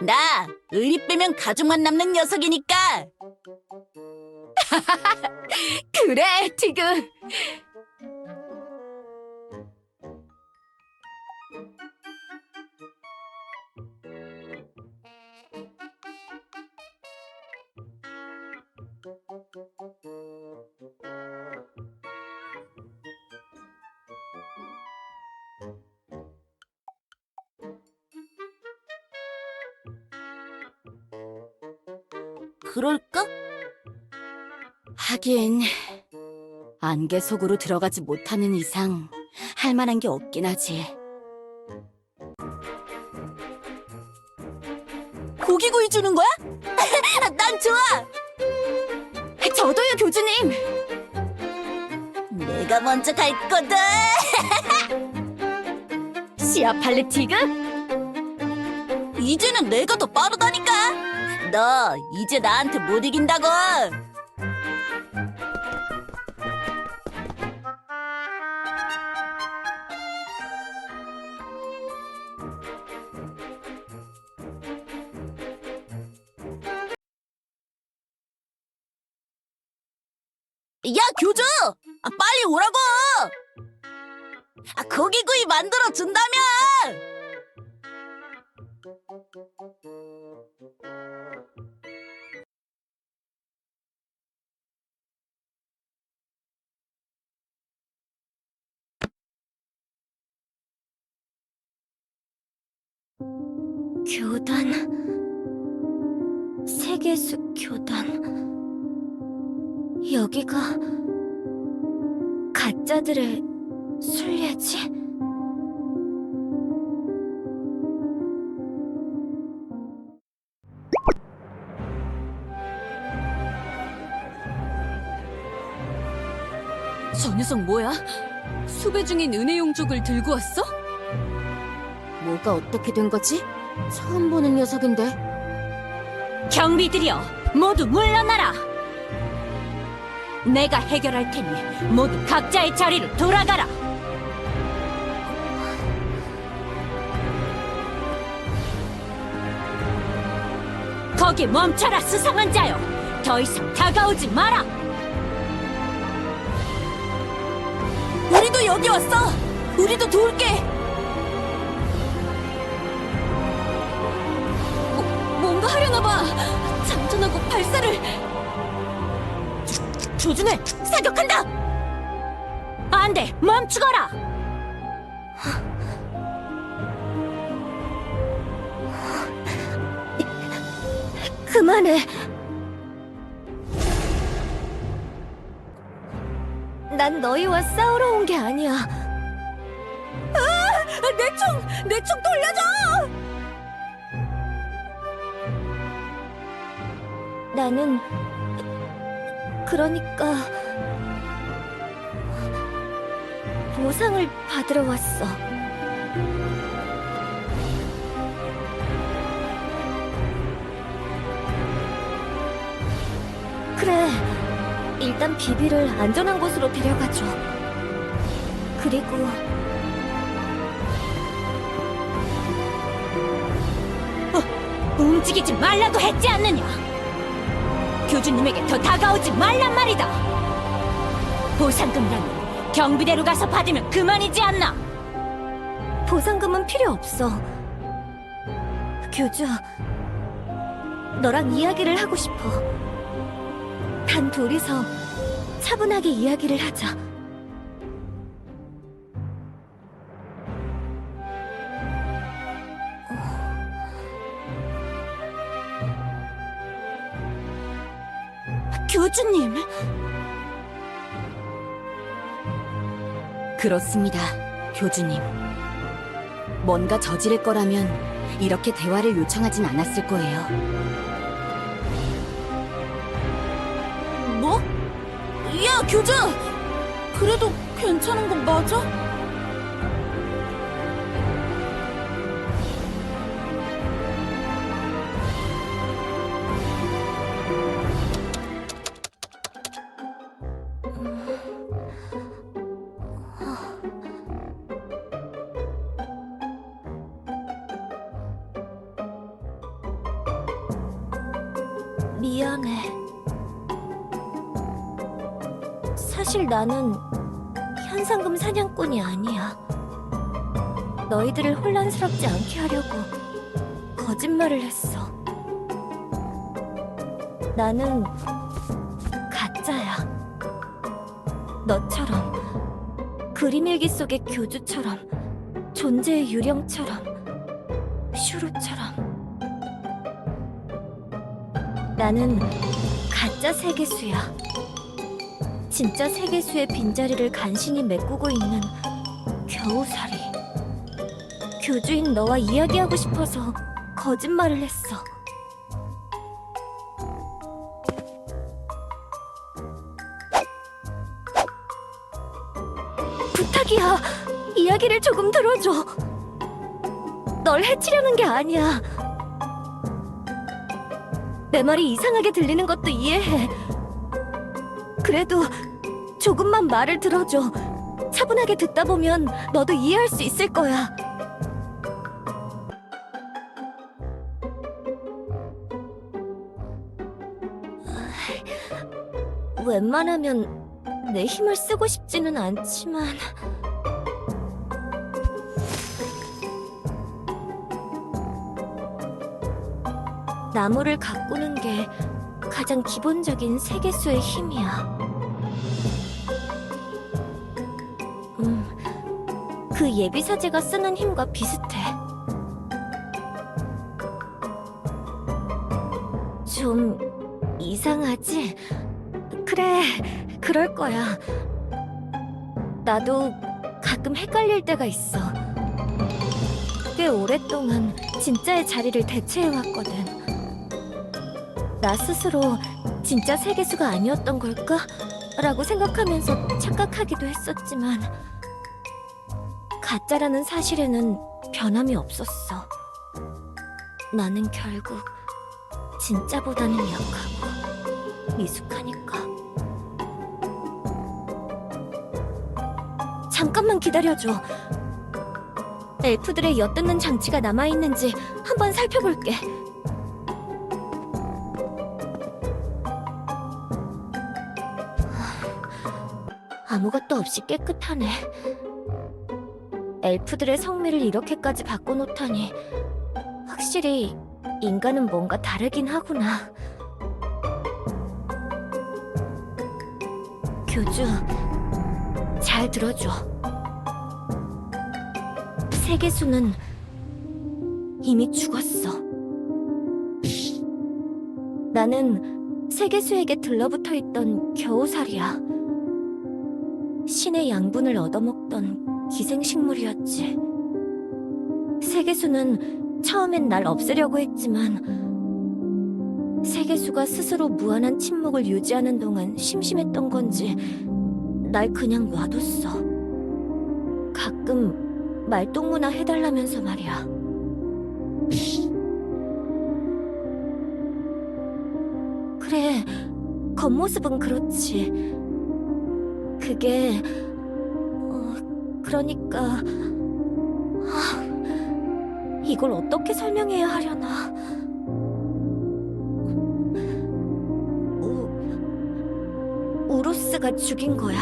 Speaker 7: 나 의리 빼면 가족만 남는 녀석이니까. 그래, 티그. 그럴까? 하긴 안개 속으로 들어가지 못하는 이상 할 만한 게 없긴 하지. 고기구이 주는 거야? 난 좋아. 저도요, 교주님. 내가 먼저 갈 거다. 시아팔레티그? 이제는 내가 더 빠르다니까. 너 이제 나한테 못 이긴다고. 야, 교주! 빨리 오라고! 고기구이 만들어 준다며!
Speaker 6: 교단, 세계수 교단. 여기가 가짜들의 순례지?
Speaker 3: 저 녀석 뭐야? 수배 중인 은혜용족을 들고 왔어?
Speaker 7: 뭐가 어떻게 된 거지? 처음 보는 녀석인데.
Speaker 6: 경비들이여, 모두 물러나라! 내가 해결할 테니 모두 각자의 자리로 돌아가라! 거기 멈춰라, 수상한 자여! 더 이상 다가오지 마라!
Speaker 7: 우리도 여기 왔어! 우리도 도울게!
Speaker 3: 뭔가 하려나 봐. 장전하고 발사를.
Speaker 7: 조준을 사격한다!
Speaker 6: 안 돼! 멈추거라! 그만해. 난 너희와 싸우러 온 게 아니야.
Speaker 7: 내 총 돌려줘!
Speaker 6: 나는 그러니까 보상을 받으러 왔어. 그래, 일단 비비를 안전한 곳으로 데려가줘. 그리고 움직이지 말라고 했지 않느냐? 교주님에게 더 다가오지 말란 말이다. 보상금이라면 경비대로 가서 받으면 그만이지 않나? 보상금은 필요 없어. 교주, 너랑 이야기를 하고 싶어. 단 둘이서 차분하게 이야기를 하자. 교주님.
Speaker 7: 그렇습니다, 교주님. 뭔가 저지를 거라면 이렇게 대화를 요청하진 않았을 거예요. 뭐? 야, 교주! 그래도 괜찮은 건 맞아?
Speaker 1: 미안해. 사실 나는 현상금 사냥꾼이 아니야. 너희들을 혼란스럽지 않게 하려고 거짓말을 했어. 나는 가짜야. 너처럼 그림일기 속의 교주처럼 존재의 유령처럼 슈루처럼. 나는 가짜 세계수야. 진짜 세계수의 빈자리를 간신히 메꾸고 있는 겨우살이. 교주인 너와 이야기하고 싶어서 거짓말을 했어. 부탁이야. 이야기를 조금 들어줘. 널 해치려는 게 아니야. 내 말이 이상하게 들리는 것도 이해해. 그래도 조금만 말을 들어줘. 차분하게 듣다 보면 너도 이해할 수 있을 거야. 웬만하면 내 힘을 쓰고 싶지는 않지만 나무를 가꾸는 게 가장 기본적인 세계수의 힘이야. 그 예비사제가 쓰는 힘과 비슷해. 좀 이상하지? 그래, 그럴 거야. 나도 가끔 헷갈릴 때가 있어. 꽤 오랫동안 진짜의 자리를 대체해왔거든. 나 스스로 진짜 세계수가 아니었던 걸까? 라고 생각하면서 착각하기도 했었지만 가짜라는 사실에는 변함이 없었어. 나는 결국 진짜보다는 약하고 미숙하니까. 잠깐만 기다려줘. 엘프들의 엿듣는 장치가 남아있는지 한번 살펴볼게. 아무것도 없이 깨끗하네. 엘프들의 성미를 이렇게까지 바꿔놓다니 확실히 인간은 뭔가 다르긴 하구나. 교주, 잘 들어줘. 세계수는 이미 죽었어. 나는 세계수에게 들러붙어 있던 겨우살이야. 신의 양분을 얻어먹던 기생식물이었지. 세계수는 처음엔 날 없애려고 했지만 세계수가 스스로 무한한 침묵을 유지하는 동안 심심했던 건지 날 그냥 놔뒀어. 가끔 말동무나 해달라면서 말이야. 그래, 겉모습은 그렇지. 그게 그러니까 이걸 어떻게 설명해야 하려나. 우로스가 죽인 거야.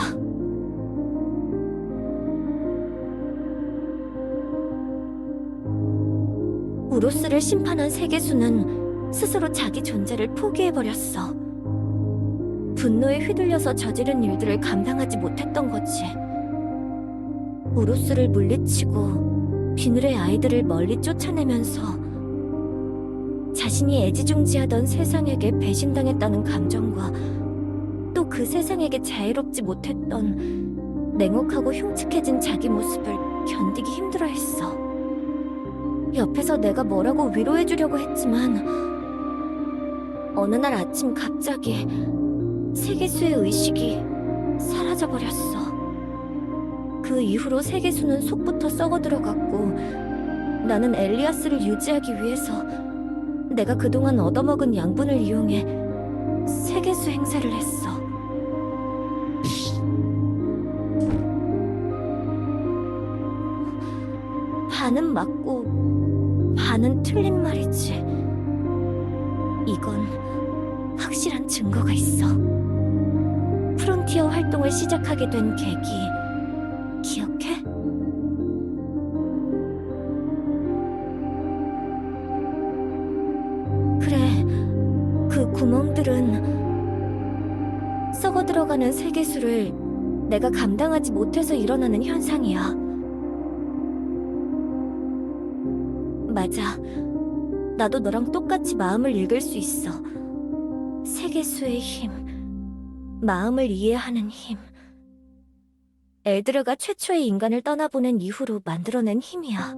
Speaker 1: 우로스를 심판한 세계수는 스스로 자기 존재를 포기해버렸어. 분노에 휘둘려서 저지른 일들을 감당하지 못했던 거지. 우로스를 물리치고 비늘의 아이들을 멀리 쫓아내면서 자신이 애지중지하던 세상에게 배신당했다는 감정과 또 그 세상에게 자애롭지 못했던 냉혹하고 흉측해진 자기 모습을
Speaker 6: 견디기 힘들어했어. 옆에서 내가 뭐라고 위로해주려고 했지만 어느 날 아침 갑자기 세계수의 의식이 사라져버렸어. 그 이후로 세계수는 속부터 썩어들어갔고 나는 엘리아스를 유지하기 위해서 내가 그동안 얻어먹은 양분을 이용해 세계수 행세를 했어. 반은 맞고 반은 틀린 말이지. 이건 확실한 증거가 있어. 프론티어 활동을 시작하게 된 계기 기억해? 그래, 그 구멍들은 썩어들어가는 세계수를 내가 감당하지 못해서 일어나는 현상이야. 맞아. 나도 너랑 똑같이 마음을 읽을 수 있어. 세계수의 힘, 마음을 이해하는 힘. 엘드르가 최초의 인간을 떠나보낸 이후로 만들어낸 힘이야.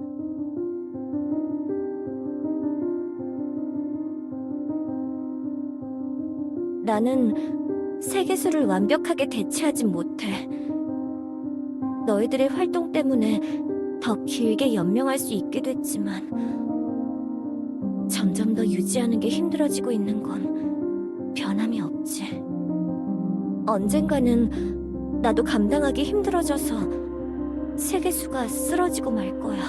Speaker 6: 나는 세계수를 완벽하게 대체하진 못해. 너희들의 활동 때문에 더 길게 연명할 수 있게 됐지만 점점 더 유지하는 게 힘들어지고 있는 건 변함이 없지. 언젠가는 나도 감당하기 힘들어져서 세계수가 쓰러지고 말 거야.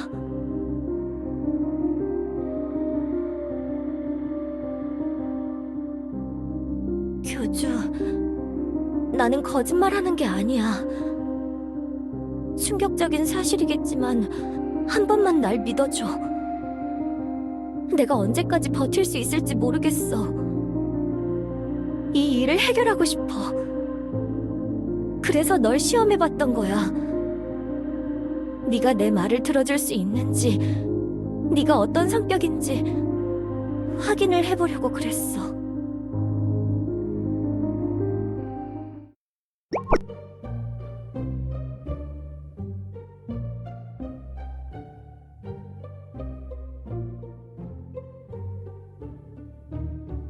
Speaker 6: 교주, 나는 거짓말하는 게 아니야. 충격적인 사실이겠지만 한 번만 날 믿어줘. 내가 언제까지 버틸 수 있을지 모르겠어. 이 일을 해결하고 싶어. 그래서 널 시험해봤던 거야. 네가 내 말을 들어줄 수 있는지, 네가 어떤 성격인지 확인을 해보려고 그랬어.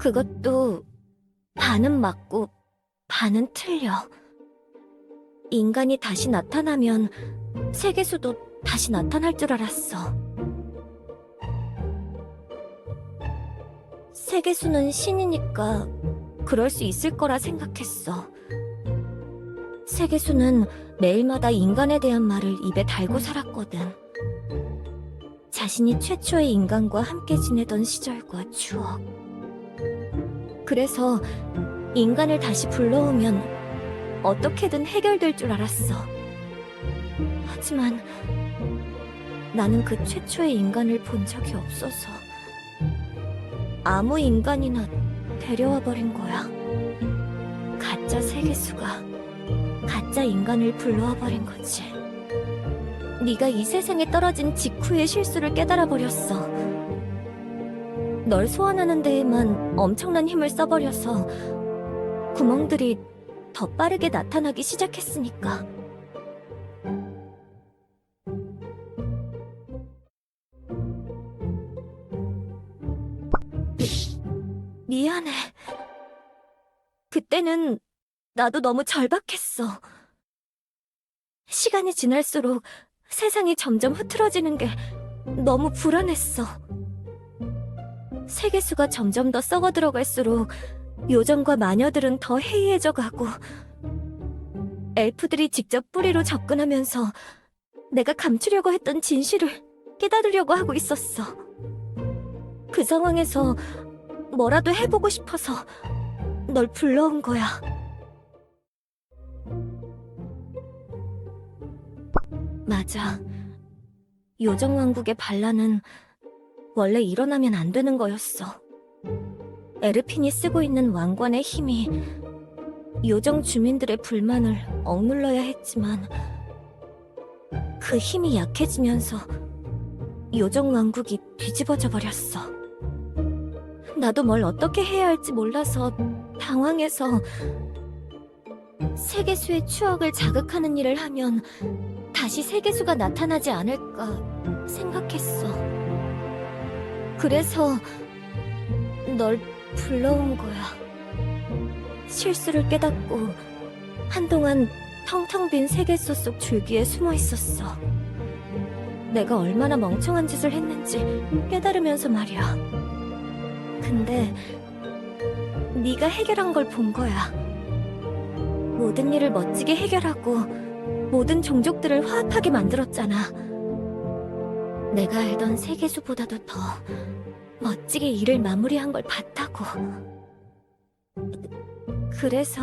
Speaker 6: 그것도 반은 맞고 반은 틀려. 인간이 다시 나타나면 세계수도 다시 나타날 줄 알았어. 세계수는 신이니까 그럴 수 있을 거라 생각했어. 세계수는 매일마다 인간에 대한 말을 입에 달고 살았거든. 자신이 최초의 인간과 함께 지내던 시절과 추억. 그래서 인간을 다시 불러오면 어떻게든 해결될 줄 알았어. 하지만 나는 그 최초의 인간을 본 적이 없어서 아무 인간이나 데려와 버린 거야. 가짜 세계수가 가짜 인간을 불러와 버린 거지. 네가 이 세상에 떨어진 직후의 실수를 깨달아 버렸어. 널 소환하는 데에만 엄청난 힘을 써버려서 구멍들이 더 빠르게 나타나기 시작했으니까. 미안해. 그때는 나도 너무 절박했어. 시간이 지날수록 세상이 점점 흐트러지는 게 너무 불안했어. 세계수가 점점 더 썩어 들어갈수록 요정과 마녀들은 더 해이해져 가고 엘프들이 직접 뿌리로 접근하면서 내가 감추려고 했던 진실을 깨닫으려고 하고 있었어. 그 상황에서 뭐라도 해보고 싶어서 널 불러온 거야. 맞아. 요정왕국의 반란은 원래 일어나면 안 되는 거였어. 에르핀이 쓰고 있는 왕관의 힘이 요정 주민들의 불만을 억눌러야 했지만 그 힘이 약해지면서 요정 왕국이 뒤집어져 버렸어. 나도 뭘 어떻게 해야 할지 몰라서 당황해서 세계수의 추억을 자극하는 일을 하면 다시 세계수가 나타나지 않을까 생각했어. 그래서 널 불러온 거야. 실수를 깨닫고 한동안 텅텅 빈 세계수 속 줄기에 숨어 있었어. 내가 얼마나 멍청한 짓을 했는지 깨달으면서 말이야. 근데 네가 해결한 걸 본 거야. 모든 일을 멋지게 해결하고 모든 종족들을 화합하게 만들었잖아. 내가 알던 세계수보다도 더 멋지게 일을 마무리한 걸 봤다고. 그래서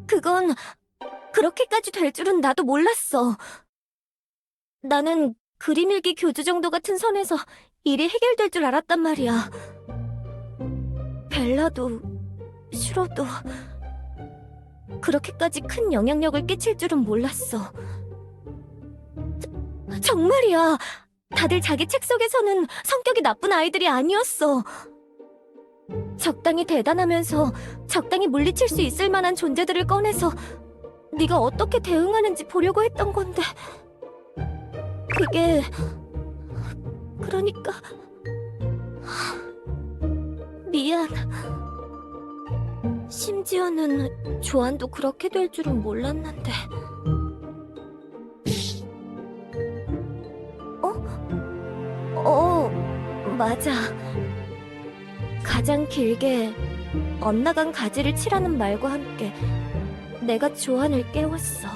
Speaker 6: 그건 그렇게까지 될 줄은 나도 몰랐어. 나는 그림일기 교주 정도 같은 선에서 일이 해결될 줄 알았단 말이야. 벨라도 슈로도 그렇게까지 큰 영향력을 끼칠 줄은 몰랐어. 정말이야. 다들 자기 책 속에서는 성격이 나쁜 아이들이 아니었어. 적당히 대단하면서 적당히 물리칠 수 있을 만한 존재들을 꺼내서 네가 어떻게 대응하는지 보려고 했던 건데 그게... 그러니까... 미안. 심지어는 조안도 그렇게 될 줄은 몰랐는데. 맞아. 가장 길게 엇나간 가지를 치라는 말과 함께 내가 조안을 깨웠어.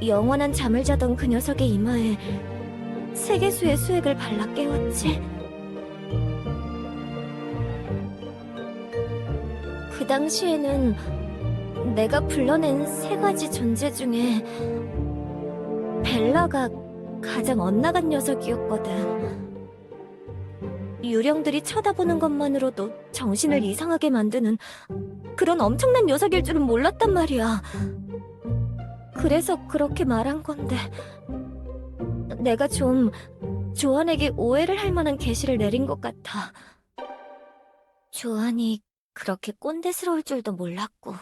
Speaker 6: 영원한 잠을 자던 그 녀석의 이마에 세계수의 수액을 발라 깨웠지. 그 당시에는 내가 불러낸 3가지 존재 중에 벨라가 가장 엇나간 녀석이었거든. 유령들이 쳐다보는 것만으로도 정신을 이상하게 만드는 그런 엄청난 녀석일 줄은 몰랐단 말이야. 그래서 그렇게 말한 건데 내가 좀 조안에게 오해를 할 만한 계시를 내린 것 같아. 조안이 그렇게 꼰대스러울 줄도 몰랐고.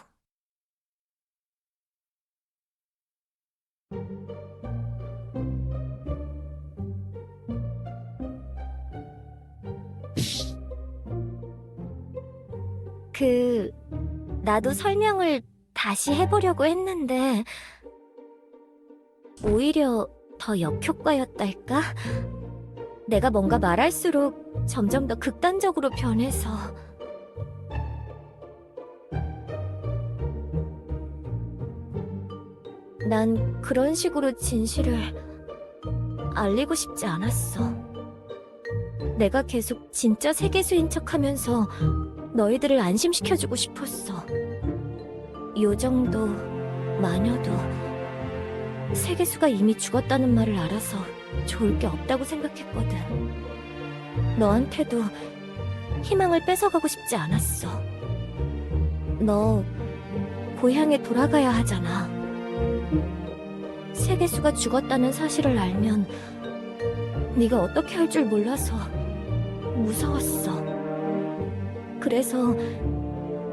Speaker 6: 나도 설명을 다시 해보려고 했는데 오히려 더 역효과였달까? 내가 뭔가 말할수록 점점 더 극단적으로 변해서. 난 그런 식으로 진실을 알리고 싶지 않았어. 내가 계속 진짜 세계수인 척하면서 너희들을 안심시켜주고 싶었어. 요정도, 마녀도 세계수가 이미 죽었다는 말을 알아서 좋을 게 없다고 생각했거든. 너한테도 희망을 뺏어가고 싶지 않았어. 너 고향에 돌아가야 하잖아. 세계수가 죽었다는 사실을 알면 네가 어떻게 할 줄 몰라서 무서웠어. 그래서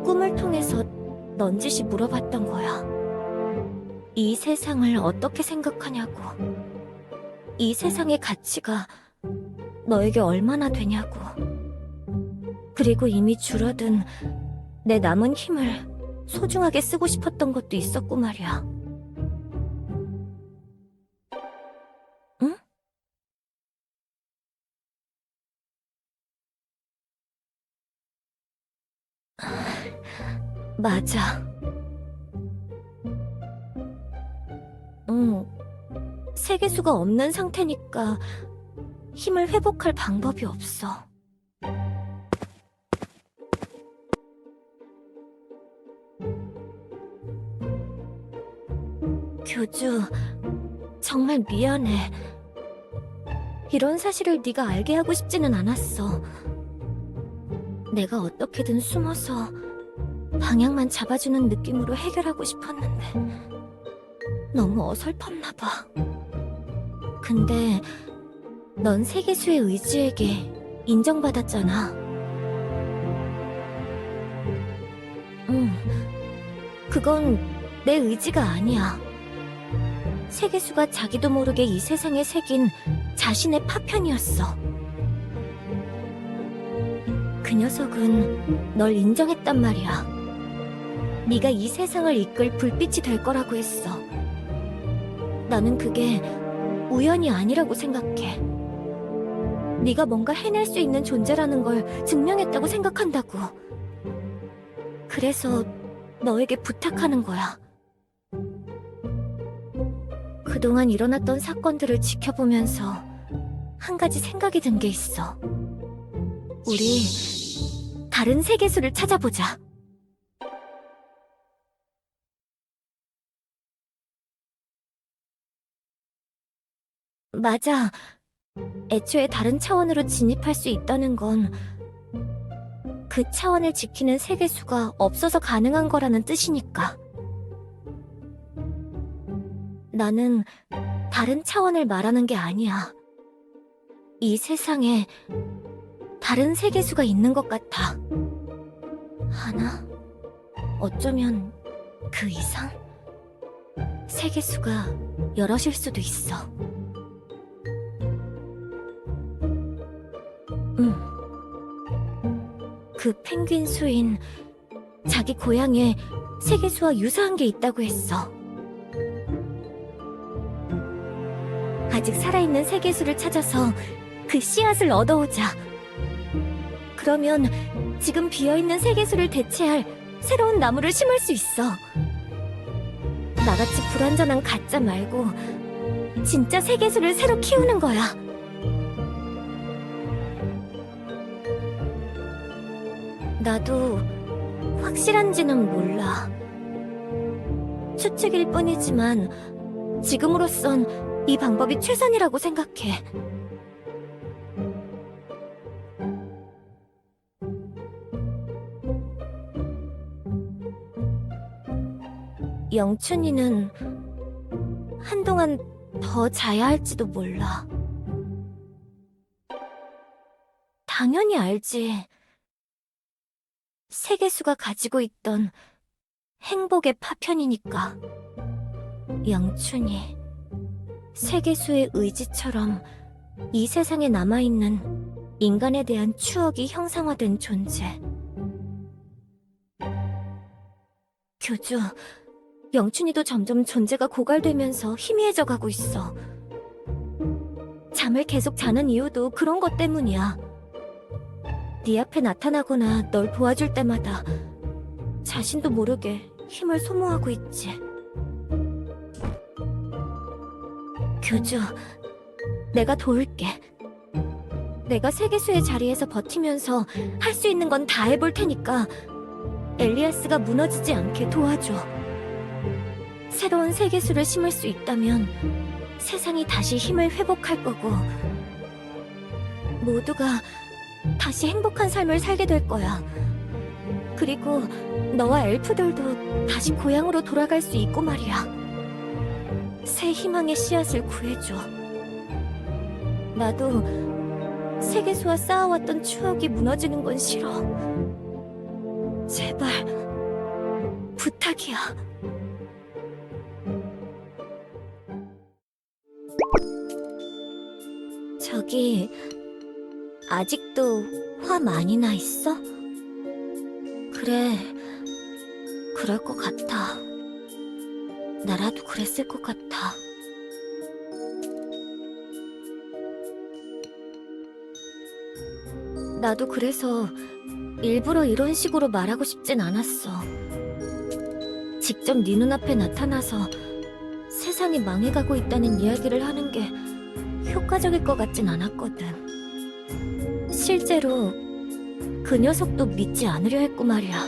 Speaker 6: 꿈을 통해서 넌지시 물어봤던 거야. 이 세상을 어떻게 생각하냐고. 이 세상의 가치가 너에게 얼마나 되냐고. 그리고 이미 줄어든 내 남은 힘을 소중하게 쓰고 싶었던 것도 있었고 말이야. 응? 맞아. 세계수가 없는 상태니까 힘을 회복할 방법이 없어. 교주, 정말 미안해. 이런 사실을 네가 알게 하고 싶지는 않았어. 내가 어떻게든 숨어서 방향만 잡아주는 느낌으로 해결하고 싶었는데 너무 어설펐나 봐. 근데 넌 세계수의 의지에게 인정받았잖아. 그건 내 의지가 아니야. 세계수가 자기도 모르게 이 세상에 새긴 자신의 파편이었어. 그 녀석은 널 인정했단 말이야. 네가 이 세상을 이끌 불빛이 될 거라고 했어. 나는 그게 우연이 아니라고 생각해. 네가 뭔가 해낼 수 있는 존재라는 걸 증명했다고 생각한다고. 그래서 너에게 부탁하는 거야. 그동안 일어났던 사건들을 지켜보면서 한 가지 생각이 든 게 있어. 우리 다른 세계수를 찾아보자. 맞아. 애초에 다른 차원으로 진입할 수 있다는 건 그 차원을 지키는 세계수가 없어서 가능한 거라는 뜻이니까. 나는 다른 차원을 말하는 게 아니야. 이 세상에 다른 세계수가 있는 것 같아. 하나? 어쩌면 그 이상? 세계수가 여럿일 수도 있어. 그 펭귄 수인 자기 고향에 세계수와 유사한 게 있다고 했어. 아직 살아있는 세계수를 찾아서 그 씨앗을 얻어오자. 그러면 지금 비어있는 세계수를 대체할 새로운 나무를 심을 수 있어. 나같이 불완전한 가짜 말고 진짜 세계수를 새로 키우는 거야. 나도 확실한지는 몰라. 추측일 뿐이지만 지금으로선 이 방법이 최선이라고 생각해. 영춘이는 한동안 더 자야 할지도 몰라. 당연히 알지. 세계수가 가지고 있던 행복의 파편이니까. 영춘이 세계수의 의지처럼 이 세상에 남아있는 인간에 대한 추억이 형상화된 존재. 교주, 영춘이도 점점 존재가 고갈되면서 희미해져 가고 있어. 잠을 계속 자는 이유도 그런 것 때문이야. 네 앞에 나타나거나 널 도와줄 때마다 자신도 모르게 힘을 소모하고 있지. 교주, 내가 도울게. 내가 세계수의 자리에서 버티면서 할 수 있는 건 다 해볼 테니까 엘리아스가 무너지지 않게 도와줘. 새로운 세계수를 심을 수 있다면 세상이 다시 힘을 회복할 거고 모두가 다시 행복한 삶을 살게 될 거야. 그리고 너와 엘프들도 다시 고향으로 돌아갈 수 있고 말이야. 새 희망의 씨앗을 구해줘. 나도 세계수와 쌓아왔던 추억이 무너지는 건 싫어. 제발 부탁이야. 저기 아직도 화 많이 나 있어? 그래, 그럴 것 같아. 나라도 그랬을 것 같아. 나도 그래서 일부러 이런 식으로 말하고 싶진 않았어. 직접 네 눈앞에 나타나서 세상이 망해가고 있다는 이야기를 하는 게 효과적일 것 같진 않았거든. 실제로 그 녀석도 믿지 않으려 했고 말이야.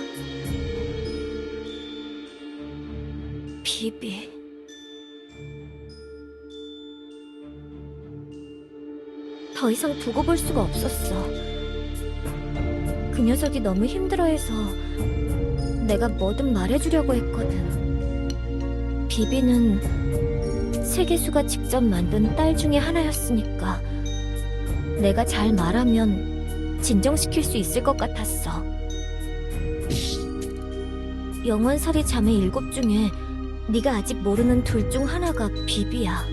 Speaker 6: 비비. 더 이상 두고 볼 수가 없었어. 그 녀석이 너무 힘들어해서 내가 뭐든 말해주려고 했거든. 비비는 세계수가 직접 만든 딸 중에 하나였으니까 내가 잘 말하면 진정시킬 수 있을 것 같았어. 영원살이 자매 7 중에 네가 아직 모르는 둘 중 하나가 비비야.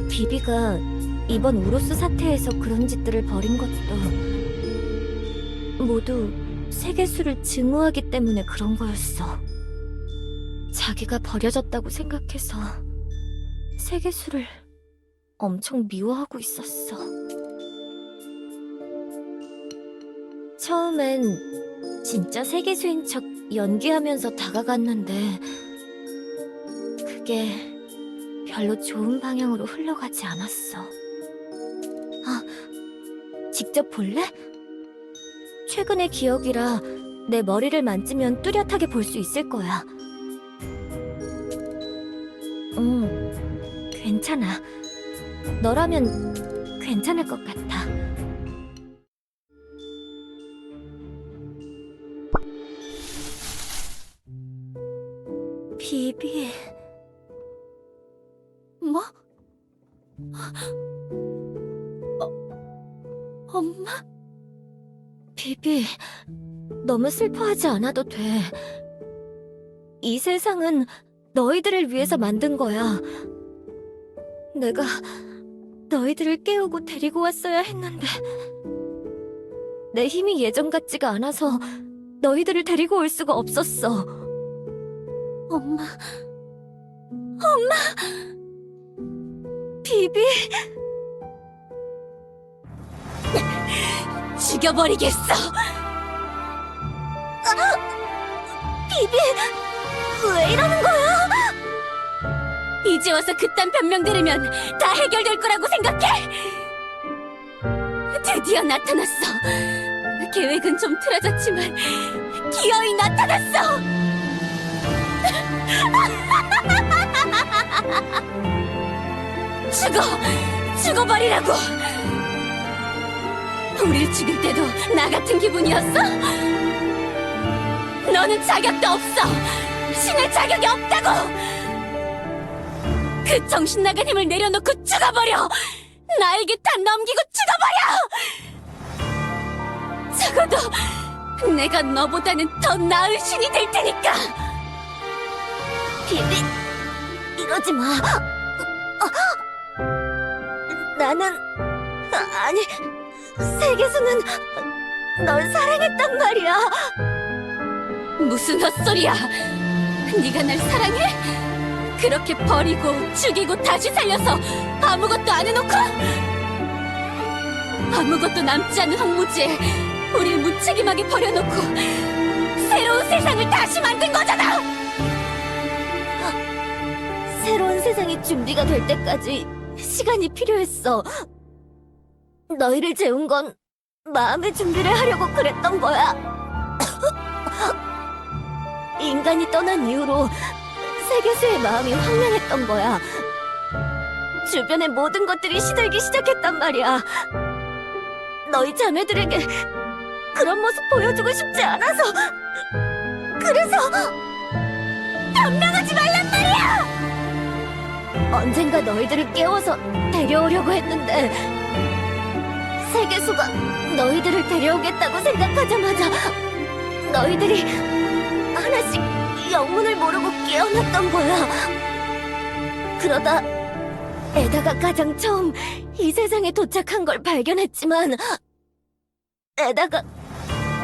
Speaker 6: 비비가 이번 우로스 사태에서 그런 짓들을 벌인 것도 모두 세계수를 증오하기 때문에 그런 거였어. 자기가 버려졌다고 생각해서 세계수를 엄청 미워하고 있었어. 처음엔 진짜 세계수인 척 연기하면서 다가갔는데 그게 별로 좋은 방향으로 흘러가지 않았어. 아, 직접 볼래? 최근의 기억이라 내 머리를 만지면 뚜렷하게 볼 수 있을 거야. 괜찮아. 너라면 괜찮을 것 같아. 비비.
Speaker 1: 뭐? 엄마?
Speaker 6: 비비, 너무 슬퍼하지 않아도 돼. 이 세상은 너희들을 위해서 만든 거야. 내가 너희들을 깨우고 데리고 왔어야 했는데 내 힘이 예전 같지가 않아서 너희들을 데리고 올 수가 없었어.
Speaker 1: 엄마,
Speaker 6: 비비,
Speaker 1: 죽여버리겠어!
Speaker 6: 비비, 왜 이러는 거야?
Speaker 1: 이제 와서 그딴 변명 들으면 다 해결될 거라고 생각해? 드디어 나타났어. 계획은 좀 틀어졌지만 기어이 나타났어. 죽어버리라고. 우릴 죽일 때도 나 같은 기분이었어? 너는 자격도 없어. 신의 자격이 없다고. 그 정신나간 힘을 내려놓고 죽어버려! 나에게 다 넘기고 죽어버려! 적어도 내가 너보다는 더 나은 신이 될 테니까!
Speaker 6: 비비, 이러지 마. 나는 아니, 세계수는 널 사랑했단 말이야.
Speaker 1: 무슨 헛소리야! 네가 날 사랑해? 그렇게 버리고 죽이고 다시 살려서 아무것도 안 해놓고 아무것도 남지 않은 황무지에 우릴 무책임하게 버려놓고 새로운 세상을 다시 만든 거잖아!
Speaker 6: 새로운 세상이 준비가 될 때까지 시간이 필요했어. 너희를 재운 건 마음의 준비를 하려고 그랬던 거야. 인간이 떠난 이후로 세계수의 마음이 황량했던 거야. 주변의 모든 것들이 시들기 시작했단 말이야. 너희 자매들에게 그런 모습 보여주고 싶지 않아서. 그래서 변명하지 말란 말이야! 언젠가 너희들을 깨워서 데려오려고 했는데 세계수가 너희들을 데려오겠다고 생각하자마자 너희들이 하나씩 영문을 모르고 깨어났던 거야. 그러다 에다가 가장 처음 이 세상에 도착한 걸 발견했지만 에다가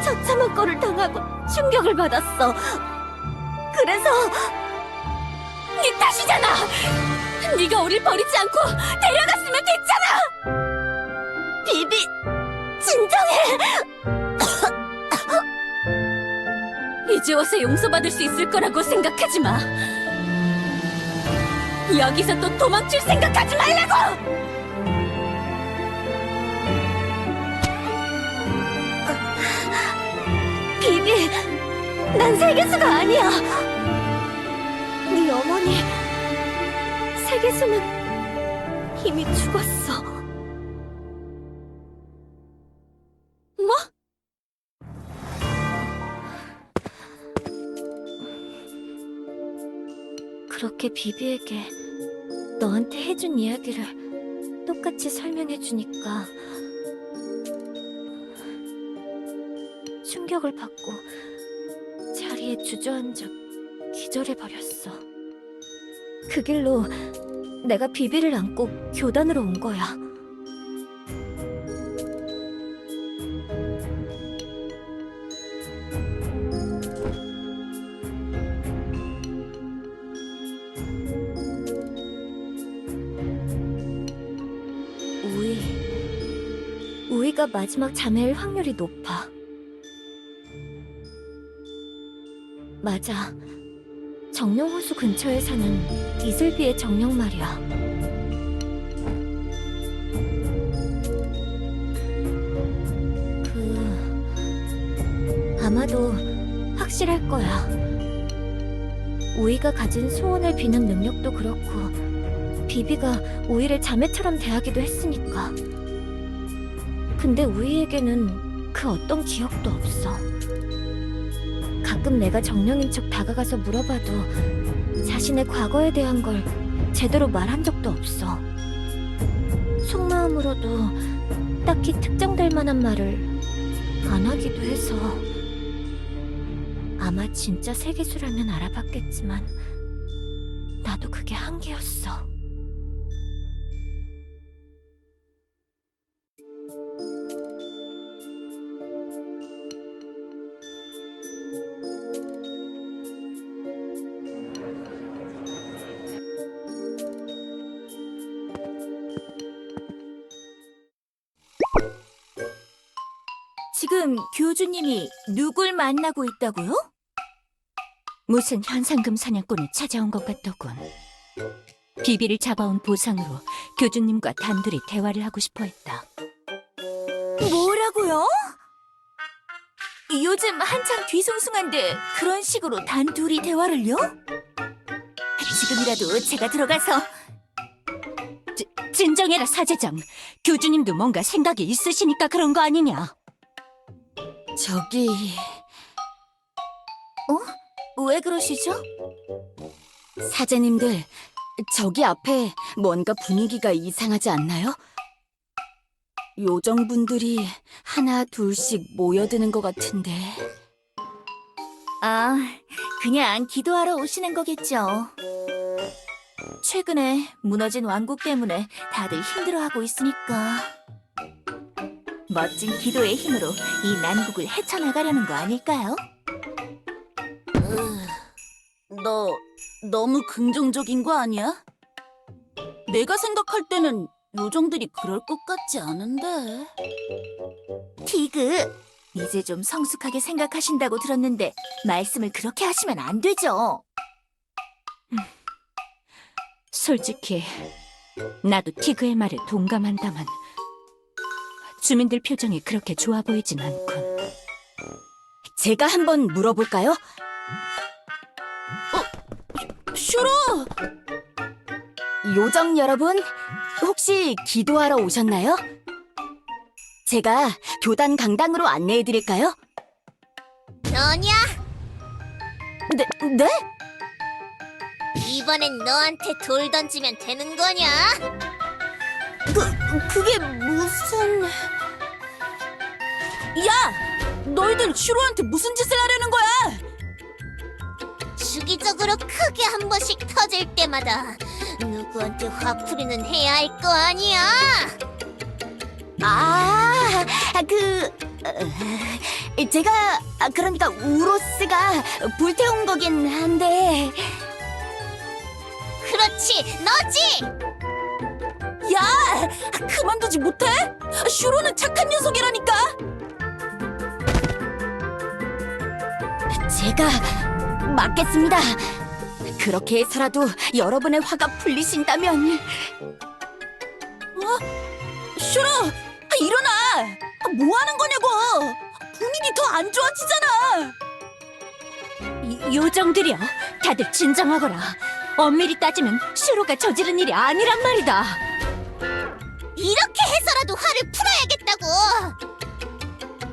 Speaker 6: 처참한 꼴을 당하고 충격을 받았어. 그래서
Speaker 1: 네 탓이잖아! 네가 우릴 버리지 않고 데려갔으면 됐잖아!
Speaker 6: 비비, 진정해!
Speaker 1: 이제 와서 용서받을 수 있을 거라고 생각하지 마. 여기서 또 도망칠 생각하지 말라고!
Speaker 6: 비비, 난 세계수가 아니야. 네 어머니, 세계수는 이미 죽었어.
Speaker 1: 뭐?
Speaker 6: 그렇게 비비에게 너한테 해준 이야기를 똑같이 설명해주니까 충격을 받고 자리에 주저앉아 기절해버렸어. 그 길로 내가 비비를 안고 교단으로 온 거야. 우이가 마지막 자매일 확률이 높아. 맞아. 정령호수 근처에 사는 이슬비의 정령 말이야. 아마도 확실할 거야. 우이가 가진 소원을 비는 능력도 그렇고 비비가 우이를 자매처럼 대하기도 했으니까. 근데 우이에게는 그 어떤 기억도 없어. 가끔 내가 정령인 척 다가가서 물어봐도 자신의 과거에 대한 걸 제대로 말한 적도 없어. 속마음으로도 딱히 특정될 만한 말을 안 하기도 해서 아마 진짜 세계수라면 알아봤겠지만 나도 그게 한계였어.
Speaker 3: 지금 교주님이 누굴 만나고 있다고요? 무슨 현상금 사냥꾼이 찾아온 것 같더군. 비비를 잡아온 보상으로 교주님과 단둘이 대화를 하고 싶어 했다. 뭐라고요? 요즘 한창 뒤숭숭한데 그런 식으로 단둘이 대화를요? 지금이라도 제가 들어가서... 진정해라, 사제장. 교주님도 뭔가 생각이 있으시니까 그런 거 아니냐? 저기... 왜 그러시죠? 사제님들, 저기 앞에 뭔가 분위기가 이상하지 않나요? 요정분들이 하나 둘씩 모여드는 것 같은데. 아, 그냥 기도하러 오시는 거겠죠. 최근에 무너진 왕국 때문에 다들 힘들어하고 있으니까. 멋진 기도의 힘으로 이 난국을 헤쳐나가려는 거 아닐까요?
Speaker 7: 너 너무 긍정적인 거 아니야? 내가 생각할 때는 요정들이 그럴 것 같지 않은데.
Speaker 3: 티그, 이제 좀 성숙하게 생각하신다고 들었는데 말씀을 그렇게 하시면 안 되죠. 솔직히 나도 티그의 말에 동감한다만 주민들 표정이 그렇게 좋아 보이진 않군. 제가 한번 물어볼까요?
Speaker 7: 슈로!
Speaker 3: 요정 여러분, 혹시 기도하러 오셨나요? 제가 교단 강당으로 안내해드릴까요?
Speaker 1: 너냐?
Speaker 3: 네?
Speaker 1: 이번엔 너한테 돌 던지면 되는 거냐?
Speaker 7: 그게 무슨... 야! 너희들 슈로한테 무슨 짓을 하려는 거야?
Speaker 1: 주기적으로 크게 한 번씩 터질 때마다 누구한테 화풀이는 해야 할 거 아니야?
Speaker 3: 제가 그러니까 우로스가 불태운 거긴 한데.
Speaker 1: 그렇지, 너지!
Speaker 7: 야! 그만두지 못해? 슈로는 착한 녀석이라니까!
Speaker 3: 제가 맡겠습니다. 그렇게 해서라도 여러분의 화가 풀리신다면.
Speaker 7: 슈로! 일어나! 뭐 하는 거냐고! 분위기 더 안 좋아지잖아!
Speaker 3: 요정들이여, 다들 진정하거라. 엄밀히 따지면 슈로가 저지른 일이 아니란 말이다.
Speaker 1: 이렇게 해서라도 화를 풀어야겠다고!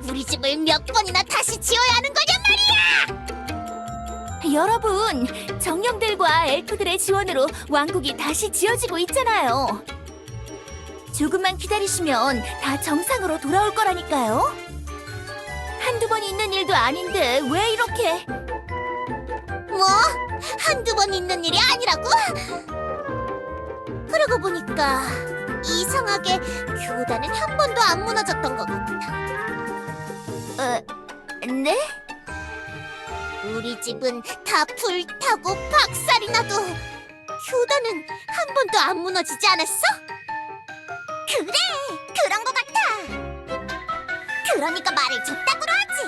Speaker 1: 우리 집을 몇 번이나 다시 지어야 하는 거냔 말이야!
Speaker 3: 여러분, 정령들과 엘프들의 지원으로 왕국이 다시 지어지고 있잖아요. 조금만 기다리시면 다 정상으로 돌아올 거라니까요. 한두 번 있는 일도 아닌데 왜 이렇게...
Speaker 1: 뭐? 한두 번 있는 일이 아니라고? 그러고 보니까 이상하게 교단은 한 번도 안 무너졌던 것 같아.
Speaker 3: 네?
Speaker 1: 우리 집은 다 불타고 박살이 나도 교단은 한 번도 안 무너지지 않았어? 그래, 그런 것 같아. 그러니까 말을 줬다구로 하지.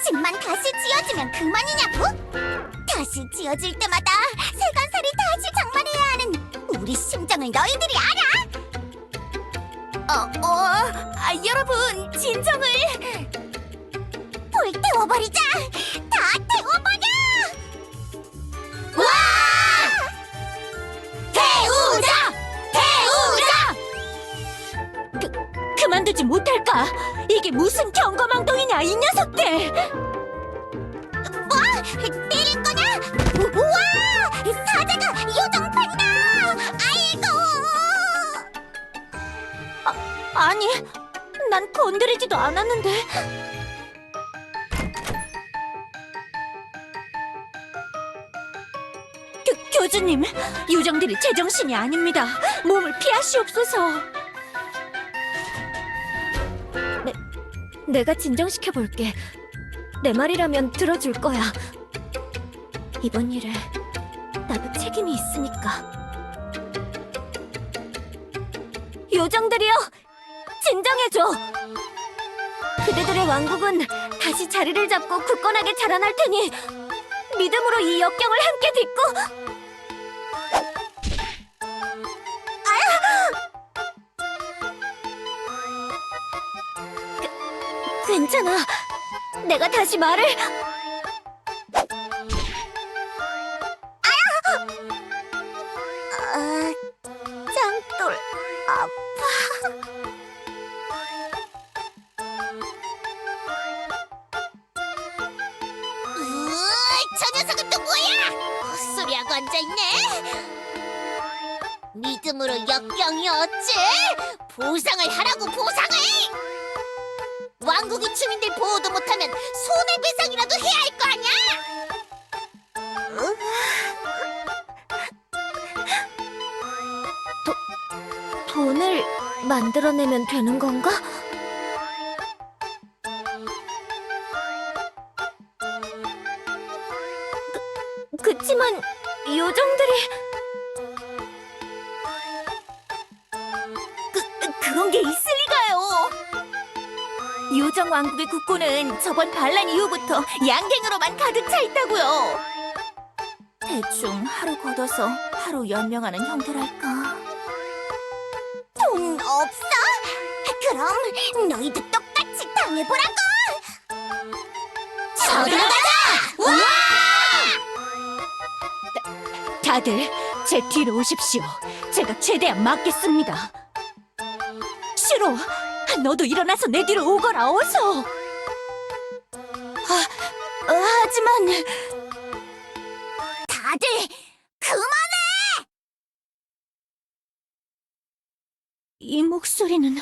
Speaker 1: 집만 다시 지어지면 그만이냐고? 다시 지어질 때마다 세간살이 다시 장만해야 하는 우리 심정을 너희들이 알아?
Speaker 3: 여러분, 진정을...
Speaker 1: 불태워버리자! 다 태워버려! 와! 태우자! 태우자!
Speaker 3: 그만두지 못할까? 이게 무슨 경거망동이냐, 이 녀석들!
Speaker 1: 뭐? 때릴 거냐? 우와! 사자가 요정판이다! 아이고!
Speaker 6: 아니, 난 건드리지도 않았는데.
Speaker 3: 교주님, 요정들이 제정신이 아닙니다. 몸을 피하시옵소서.
Speaker 6: 내가 진정시켜 볼게. 내 말이라면 들어줄 거야. 이번 일에 나도 책임이 있으니까. 요정들이여, 진정해줘. 그대들의 왕국은 다시 자리를 잡고 굳건하게 자라날 테니 믿음으로 이 역경을 함께 딛고. 괜찮아. 내가 다시 말을...
Speaker 1: 짱돌 아파. 저 녀석은 또 뭐야? 헛소리하고 앉아있네. 믿음으로 역경이 어째? 보상을 하라고, 보상을! 왕국의 주민들 보호도 못하면 손해배상이라도 해야 할 거 아니야?
Speaker 6: 돈을 만들어내면 되는 건가? 그치만 요정들이...
Speaker 3: 그런 게 있을 리가요. 요정 왕국의 국고는 저번 반란 이후부터 양갱으로만 가득 차 있다고요. 대충 하루 걷어서 하루 연명하는 형태랄까.
Speaker 1: 돈 없어? 그럼 너희도 똑같이 당해보라고! 서둘러가자! 와!
Speaker 3: 다들 제 뒤로 오십시오. 제가 최대한 막겠습니다. 슈로, 너도 일어나서 내 뒤로 오거라, 어서. 하지만
Speaker 1: 다들 그만해!
Speaker 3: 이 목소리는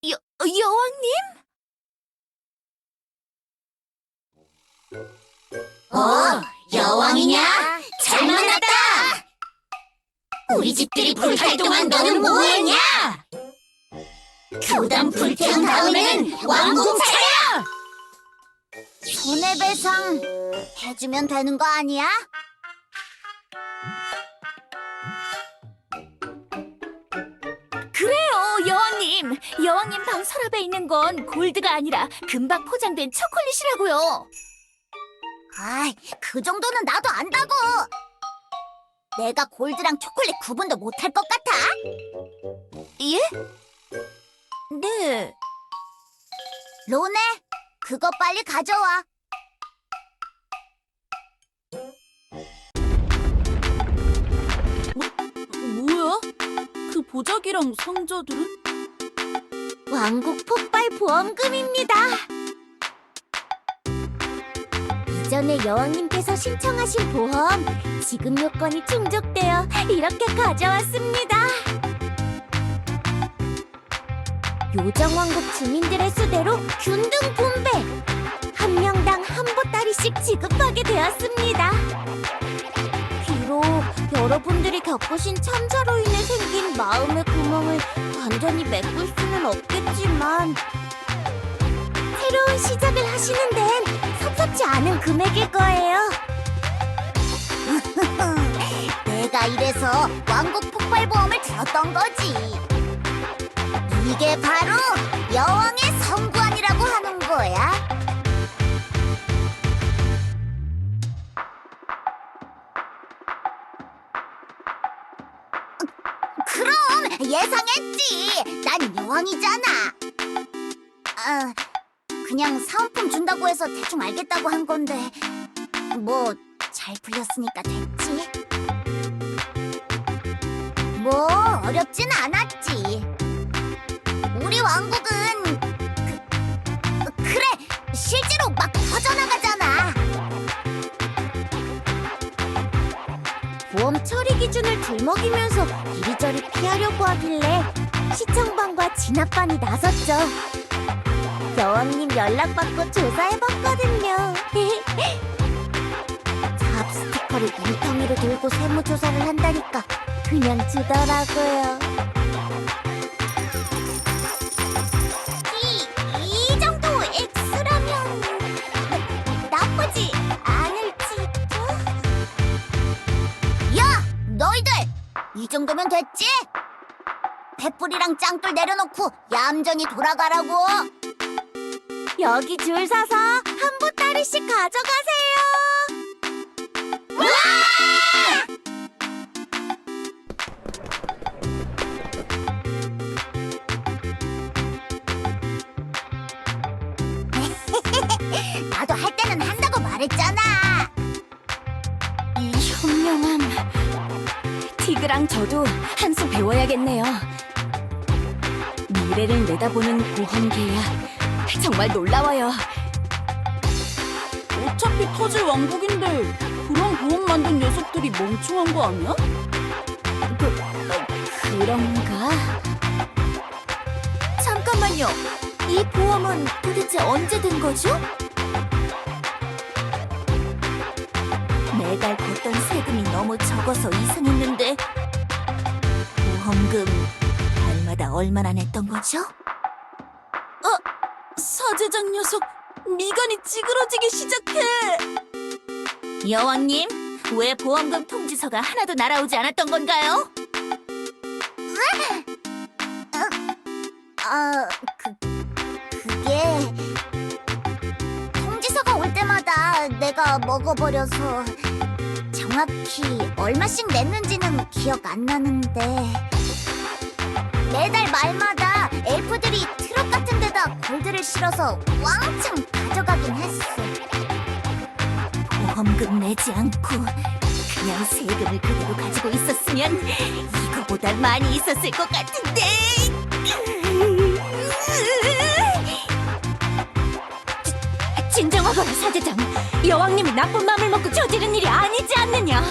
Speaker 3: 여왕님?
Speaker 1: 여왕이냐? 잘 만났다! 우리 집들이 불탈 동안 너는 뭐했냐? 교단 불태운 다음에는 왕궁 차려! 손해배상 해주면 되는 거 아니야?
Speaker 3: 그래요, 여왕님. 여왕님 방 서랍에 있는 건 골드가 아니라 금방 포장된 초콜릿이라고요.
Speaker 1: 아이, 그 정도는 나도 안다고! 내가 골드랑 초콜릿 구분도 못할 것 같아?
Speaker 3: 예? 네.
Speaker 1: 로네, 그거 빨리 가져와.
Speaker 7: 뭐야? 그 보자기랑 상자들은?
Speaker 1: 왕국 폭발 보험금입니다. 이전에 여왕님께서 신청하신 보험 지급 요건이 충족되어 이렇게 가져왔습니다. 요정왕국 주민들의 수대로 균등 분배! 한 명당 한 보따리씩 지급하게 되었습니다. 비록 여러분들이 겪으신 참사로 인해 생긴 마음의 구멍을 완전히 메꿀 수는 없겠지만 새로운 시작을 하시는 데엔 섭섭지 않은 금액일 거예요. 내가 이래서 왕국 폭발보험을 들었던 거지. 이게 바로 여왕의 성구안이라고 하는 거야. 그럼 예상했지. 난 여왕이잖아. 그냥 사은품 준다고 해서 대충 알겠다고 한 건데 뭐 잘 풀렸으니까 됐지. 뭐 어렵진 않았지. 우리 왕국은 그래 실제로 막 퍼져나가잖아. 보험 처리 기준을 들먹이면서 이리저리 피하려고 하길래 시청반과 진압반이 나섰죠. 여왕님 연락받고 조사해봤거든요. 잡 스티커를 뭉텅이로 들고 세무조사를 한다니까 그냥 주더라고요. 이 정도 액수라면 나쁘지 않을지도? 야! 너희들! 이 정도면 됐지? 횃불이랑 짱돌 내려놓고 얌전히 돌아가라고! 여기 줄 서서 한 보따리씩 가져가세요! 와! 나도 할 때는 한다고 말했잖아.
Speaker 3: 이 현명함. 티그랑 저도 한 수 배워야겠네요. 미래를 내다보는 보험 계약. 정말 놀라워요.
Speaker 7: 어차피 터질 왕국인데 그런 보험 만든 녀석들이 멍청한 거 아니야?
Speaker 3: 그런가?
Speaker 1: 잠깐만요. 이 보험은 도대체 언제 든 거죠? 매달 걷던 세금이 너무 적어서 이상했는데 보험금 달마다 얼마나 냈던 거죠?
Speaker 7: 사제장 녀석 미간이 찌그러지기 시작해.
Speaker 1: 여왕님, 왜 보험금 통지서가 하나도 날아오지 않았던 건가요? 그게 통지서가 올 때마다 내가 먹어버려서 정확히 얼마씩 냈는지는 기억 안 나는데 매달 말마다 엘프들이 트럭 같은 데다 골드를 실어서 왕창 가져가긴 했어. 보험금 내지 않고 그냥 세금을 그대로 가지고 있었으면 이거보다 많이 있었을 것 같은데.
Speaker 6: 진정하거라, 사제장. 여왕님이 나쁜 마음을 먹고 저지른 일이 아니지 않느냐.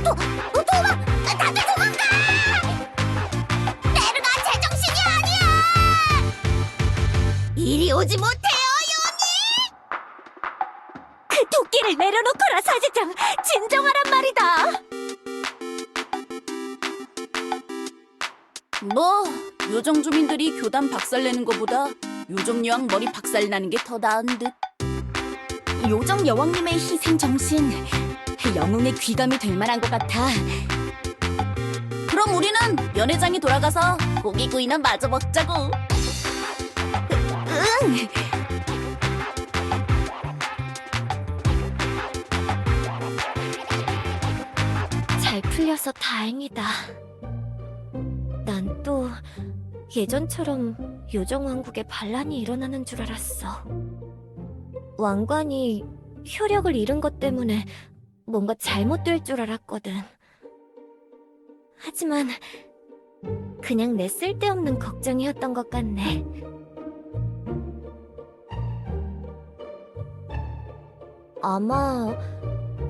Speaker 1: 도망! 다들 도망가! 베르가 제정신이 아니야! 이리 오지 못해요,
Speaker 6: 그 도끼를 내려놓거라, 사제장. 진정하란 말이다.
Speaker 7: 뭐 요정 주민들이 교단 박살내는 것보다 요정 여왕 머리 박살나는 게 더 나은 듯.
Speaker 3: 요정 여왕님의 희생 정신, 영웅의 귀감이 될 만한 것 같아.
Speaker 7: 그럼 우리는 연회장에 돌아가서 고기구이나 마저 먹자고.
Speaker 3: 응!
Speaker 6: 잘 풀려서 다행이다. 난 또 예전처럼 요정왕국에 반란이 일어나는 줄 알았어. 왕관이 효력을 잃은 것 때문에 뭔가 잘못될 줄 알았거든. 하지만 그냥 내 쓸데없는 걱정이었던 것 같네. 아마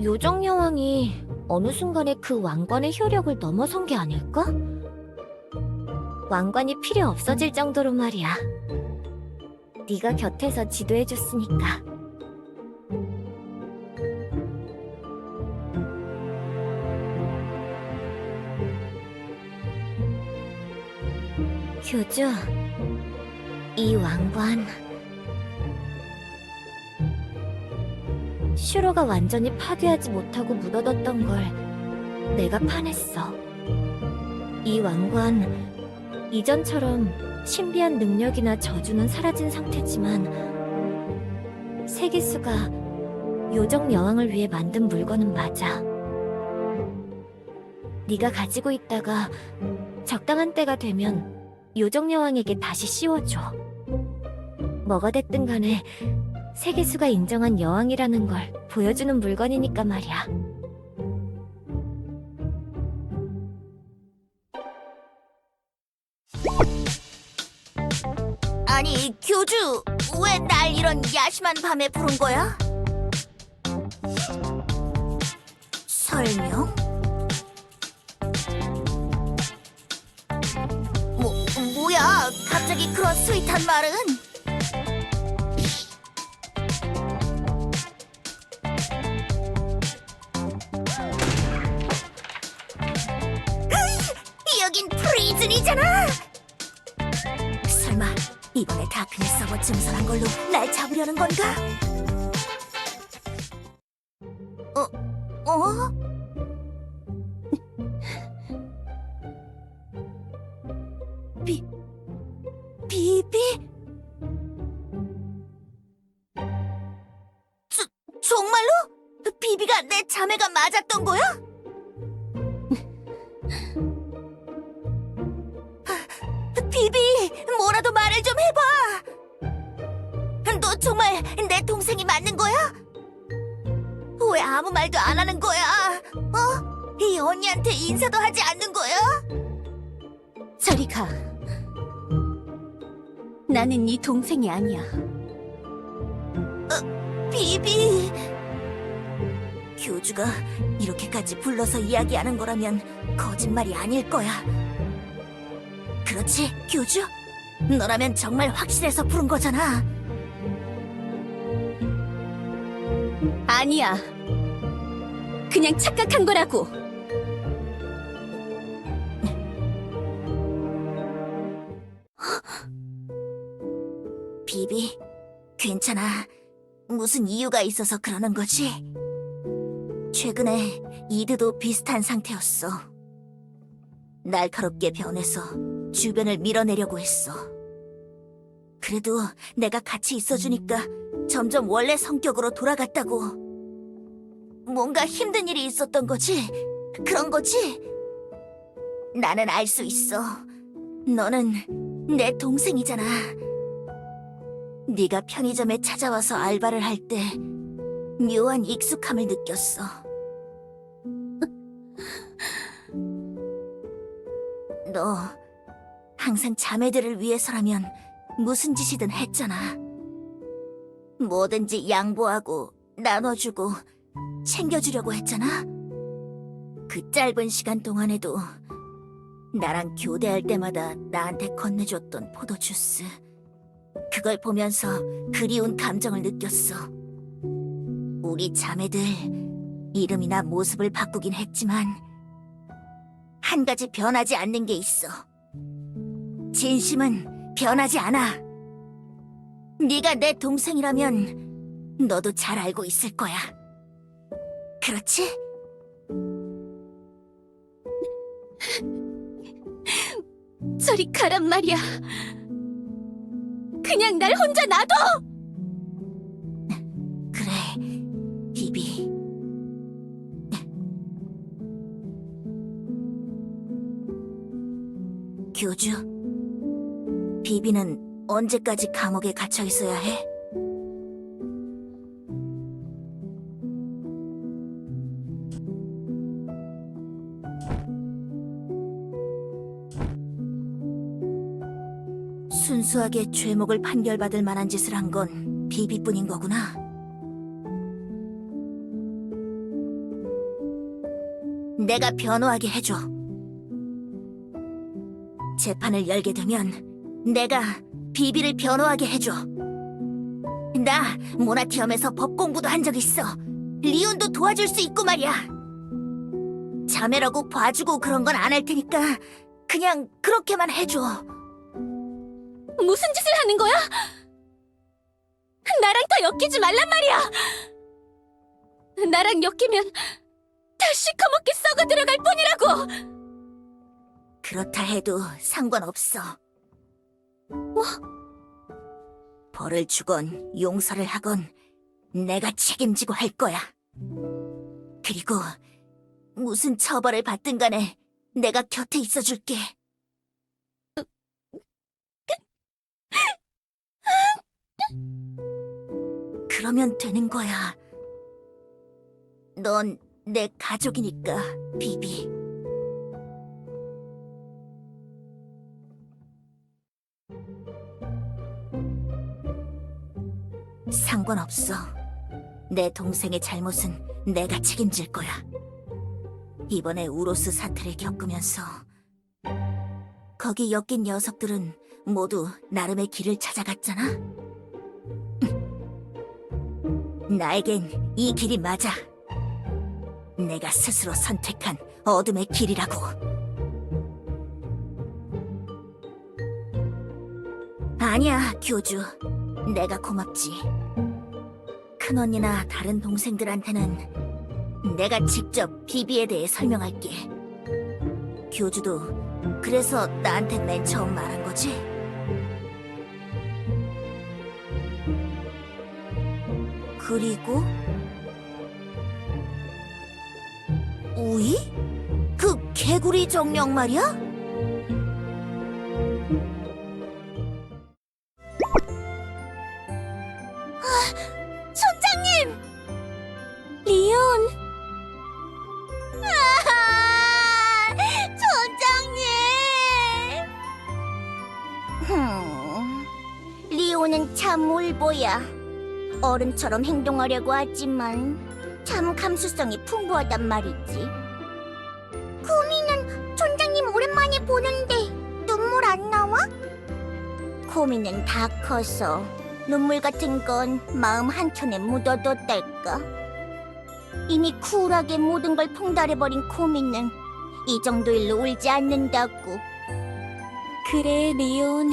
Speaker 6: 요정 여왕이 어느 순간에 그 왕관의 효력을 넘어선 게 아닐까? 왕관이 필요 없어질 정도로 말이야. 네가 곁에서 지도해줬으니까. 교주, 이 왕관 슈로가 완전히 파괴하지 못하고 묻어뒀던 걸 내가 파냈어. 이 왕관 이전처럼 신비한 능력이나 저주는 사라진 상태지만 세기수가 요정 여왕을 위해 만든 물건은 맞아. 네가 가지고 있다가 적당한 때가 되면 요정 여왕에게 다시 씌워줘. 뭐가 됐든 간에 세계수가 인정한 여왕이라는 걸 보여주는 물건이니까 말이야.
Speaker 1: 아니, 교주, 왜 날 이런 야심한 밤에 부른 거야? 설명? 뭐야, 갑자기 그런 스윗한 말은? 여긴 프리즌이잖아! 설마 이번에 다크넷 서버 증설한 걸로 날 잡으려는 건가? 어? 비비? 정말로? 비비가 내 자매가 맞았던 거야? 비비, 뭐라도 말을 좀 해봐. 너 정말 내 동생이 맞는 거야? 왜 아무 말도 안 하는 거야? 어? 이 언니한테 인사도 하지 않는 거야?
Speaker 2: 저리 가. 나는 네 동생이 아니야.
Speaker 1: 비비. 교주가 이렇게까지 불러서 이야기하는 거라면 거짓말이 아닐 거야. 그렇지, 교주? 너라면 정말 확실해서 부른 거잖아.
Speaker 2: 아니야. 그냥 착각한 거라고.
Speaker 1: 비비, 괜찮아. 무슨 이유가 있어서 그러는 거지? 최근에 이드도 비슷한 상태였어. 날카롭게 변해서 주변을 밀어내려고 했어. 그래도 내가 같이 있어주니까 점점 원래 성격으로 돌아갔다고. 뭔가 힘든 일이 있었던 거지? 그런 거지? 나는 알 수 있어. 너는 내 동생이잖아. 네가 편의점에 찾아와서 알바를 할 때 묘한 익숙함을 느꼈어. 너 항상 자매들을 위해서라면 무슨 짓이든 했잖아. 뭐든지 양보하고 나눠주고 챙겨주려고 했잖아. 그 짧은 시간 동안에도 나랑 교대할 때마다 나한테 건네줬던 포도주스. 그걸 보면서 그리운 감정을 느꼈어. 우리 자매들 이름이나 모습을 바꾸긴 했지만 한 가지 변하지 않는 게 있어. 진심은 변하지 않아. 네가 내 동생이라면 너도 잘 알고 있을 거야. 그렇지?
Speaker 2: 저리 가란 말이야. 그냥 날 혼자 놔둬!
Speaker 1: 그래, 비비. 교주, 비비는 언제까지 감옥에 갇혀 있어야 해? 순수하게 죄목을 판결받을 만한 짓을 한 건 비비뿐인 거구나.
Speaker 5: 내가 변호하게 해줘. 재판을 열게 되면 내가 비비를 변호하게 해줘. 나 모나티엄에서 법 공부도 한 적 있어. 리온도 도와줄 수 있고 말이야. 자매라고 봐주고 그런 건 안 할 테니까 그냥 그렇게만 해줘.
Speaker 1: 무슨 짓을 하는 거야? 나랑 더 엮이지 말란 말이야. 나랑 엮이면 다 시커멓게 썩어 들어갈 뿐이라고.
Speaker 5: 그렇다 해도 상관없어.
Speaker 1: 뭐?
Speaker 5: 벌을 주건 용서를 하건 내가 책임지고 할 거야. 그리고 무슨 처벌을 받든 간에 내가 곁에 있어줄게. 그러면 되는 거야. 넌 내 가족이니까, 비비. 상관없어. 내 동생의 잘못은 내가 책임질 거야. 이번에 우로스 사태를 겪으면서 거기 엮인 녀석들은 모두 나름의 길을 찾아갔잖아. 나에겐 이 길이 맞아. 내가 스스로 선택한 어둠의 길이라고. 아니야, 교주. 내가 고맙지. 큰언니나 다른 동생들한테는 내가 직접 비비에 대해 설명할게. 교주도 그래서 나한테 맨 처음 말한 거지? 그리고 우이? 그 개구리 정령 말이야?
Speaker 1: 촌장님! 리온! 촌장님!
Speaker 5: 리오는 참 울보야. 어른처럼 행동하려고 하지만 참 감수성이 풍부하단 말이지. 코미는 촌장님 오랜만에 보는데 눈물 안 나와? 코미는 다 커서 눈물 같은 건 마음 한켠에 묻어뒀달까. 이미 쿨하게 모든 걸 통달해버린 코미는 이 정도 일로 울지 않는다고.
Speaker 3: 그래, 리온.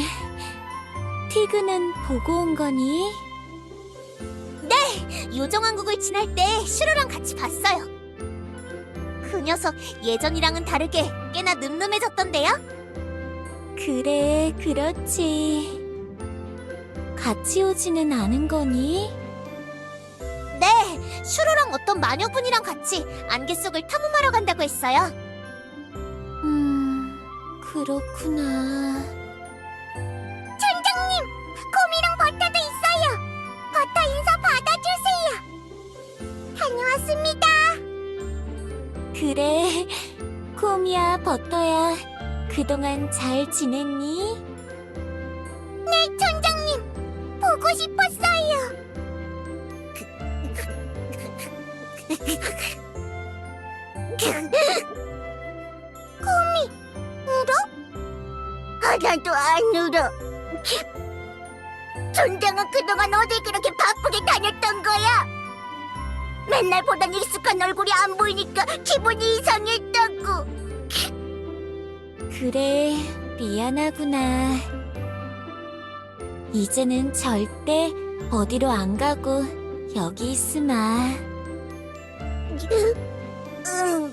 Speaker 3: 티그는 보고 온 거니?
Speaker 1: 요정왕국을 지날 때 슈로랑 같이 봤어요. 그 녀석 예전이랑은 다르게 꽤나 늠름해졌던데요?
Speaker 3: 그래, 그렇지. 같이 오지는 않은 거니?
Speaker 1: 네, 슈로랑 어떤 마녀분이랑 같이 안개 속을 탐험하러 간다고 했어요.
Speaker 3: 그렇구나.
Speaker 5: 촌장님, 코미랑 버터도 있어요. 버터 인사 받아주세요. 다녀왔습니다.
Speaker 3: 그래, 코미야, 버터야, 그동안 잘 지냈니?
Speaker 5: 네, 촌장님, 보고 싶었어요. 코미, 울어? 하나도 안 울어. 촌장은 그동안 어딜 그렇게 바쁘게 다녔던 거야? 맨날 보던 익숙한 얼굴이 안 보이니까 기분이 이상했다고.
Speaker 3: 그래, 미안하구나. 이제는 절대 어디로 안 가고 여기 있으마.
Speaker 5: 응.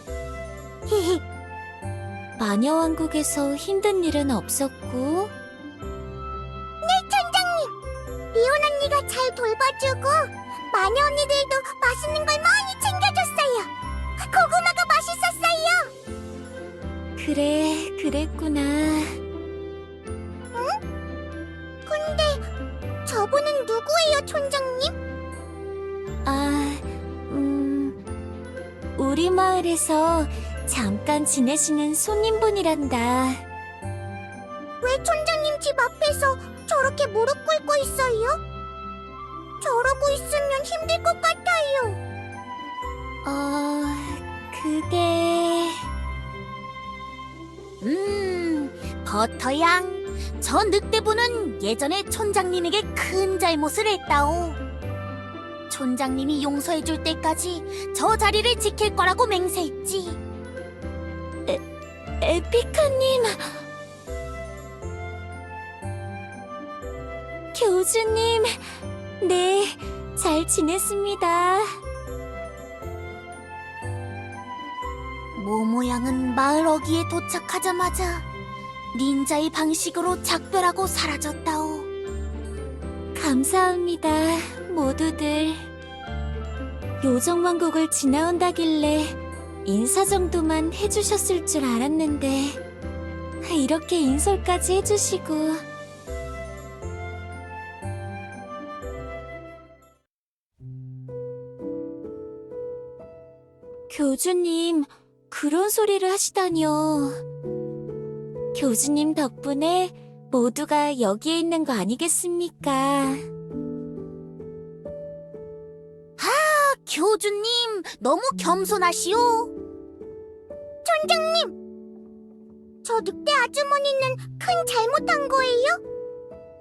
Speaker 3: 마녀왕국에서 힘든 일은 없었고?
Speaker 5: 리온 언니가 잘 돌봐주고 마녀 언니들도 맛있는 걸 많이 챙겨줬어요. 고구마가 맛있었어요.
Speaker 3: 그래, 그랬구나.
Speaker 5: 근데 저분은 누구예요, 촌장님?
Speaker 3: 우리 마을에서 잠깐 지내시는 손님분이란다.
Speaker 5: 왜 촌장님 집 앞에서 저렇게 무릎 꿇고 있어요? 저러고 있으면 힘들 것 같아요.
Speaker 3: 그게...
Speaker 1: 버터양, 저 늑대부는 예전에 촌장님에게 큰 잘못을 했다오. 촌장님이 용서해줄 때까지 저 자리를 지킬 거라고 맹세했지.
Speaker 6: 에피카님. 교주님, 네, 잘 지냈습니다.
Speaker 1: 모모양은 마을 어귀에 도착하자마자 닌자의 방식으로 작별하고 사라졌다오.
Speaker 6: 감사합니다, 모두들. 요정왕국을 지나온다길래 인사 정도만 해주셨을 줄 알았는데 이렇게 인솔까지 해주시고. 교주님, 그런 소리를 하시다니요. 교주님 덕분에 모두가 여기에 있는 거 아니겠습니까?
Speaker 1: 교주님, 너무 겸손하시오.
Speaker 5: 저 늑대 아주머니는 큰 잘못한 거예요?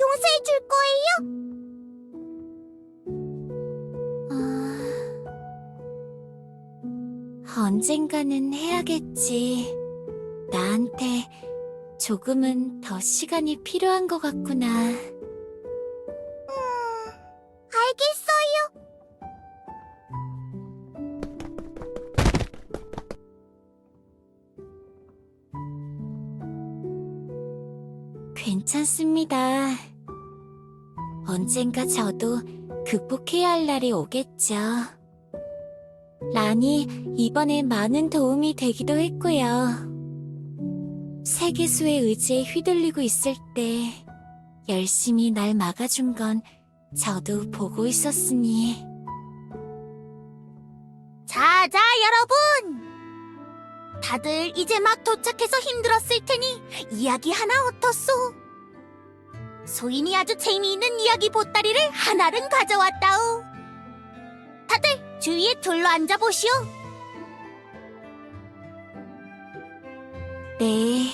Speaker 5: 용서해 줄 거예요?
Speaker 6: 언젠가는 해야겠지. 나한테 조금은 더 시간이 필요한 것 같구나.
Speaker 5: 알겠어요.
Speaker 6: 괜찮습니다. 언젠가 저도 극복해야 할 날이 오겠죠. 란이 이번에 많은 도움이 되기도 했고요. 세계수의 의지에 휘둘리고 있을 때 열심히 날 막아준 건 저도 보고 있었으니.
Speaker 1: 자자, 여러분! 다들 이제 막 도착해서 힘들었을 테니 이야기 하나 어떻소? 소인이 아주 재미있는 이야기 보따리를 하나를 가져왔다오. 다들 주위에 둘러앉아 보시오.
Speaker 6: 네,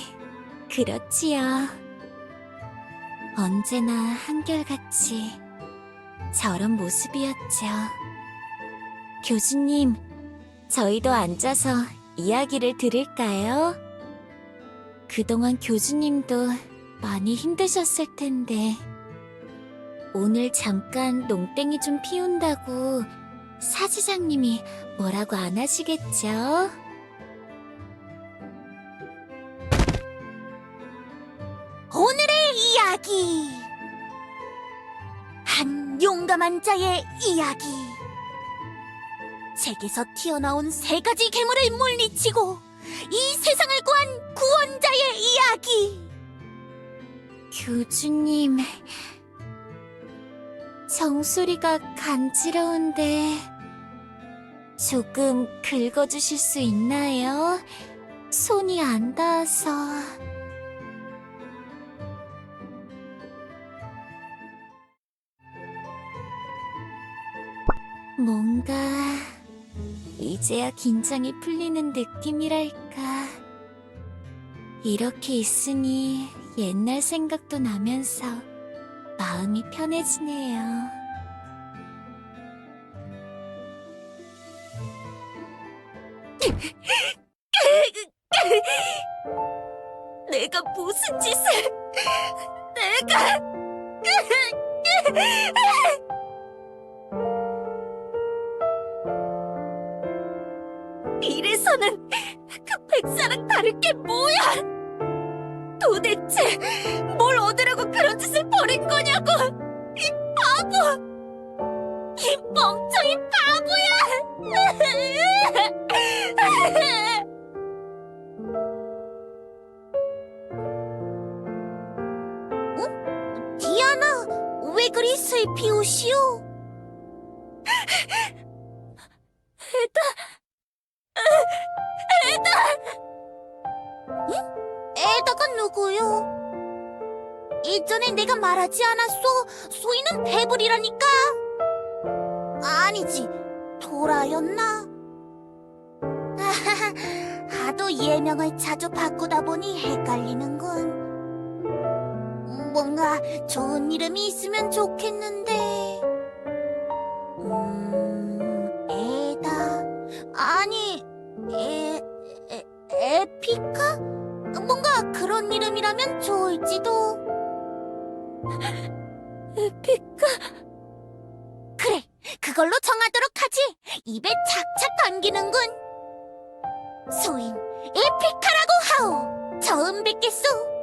Speaker 6: 그렇지요. 언제나 한결같이 저런 모습이었죠. 교주님, 저희도 앉아서 이야기를 들을까요? 그동안 교주님도 많이 힘드셨을 텐데 오늘 잠깐 농땡이 좀 피운다고 사지장님이 뭐라고 안 하시겠죠?
Speaker 1: 오늘의 이야기. 한 용감한 자의 이야기. 책에서 튀어나온 3가지 괴물을 물리치고 이 세상을 구한 구원자의 이야기.
Speaker 6: 교주님, 정수리가 간지러운데 조금 긁어주실 수 있나요? 손이 안 닿아서. 뭔가 이제야 긴장이 풀리는 느낌이랄까. 이렇게 있으니 옛날 생각도 나면서 마음이 편해지네요. 내가 무슨 짓을... 내가... 이래서는 그 백사랑 다를 게 뭐야? 도대체 뭘 얻으려고 그런 짓을 벌인 거냐고! 이 바보! 이 멍청이 바보야!
Speaker 1: 디아나, 왜 그리 슬피 우시오? 에다가 누구요? 예전에 내가 말하지 않았소? 소희는 배불이라니까. 아니지, 도라였나? 하도 예명을 자주 바꾸다 보니 헷갈리는군.
Speaker 5: 뭔가 좋은 이름이 있으면 좋겠는데. 에다. 아니, 에피카? 뭔가 그런 이름이라면 좋을지도.
Speaker 6: 에피카.
Speaker 5: 그래, 그걸로 정하도록 하지. 입에 착착 감기는군. 소인 에피카라고 하오. 처음 뵙겠소.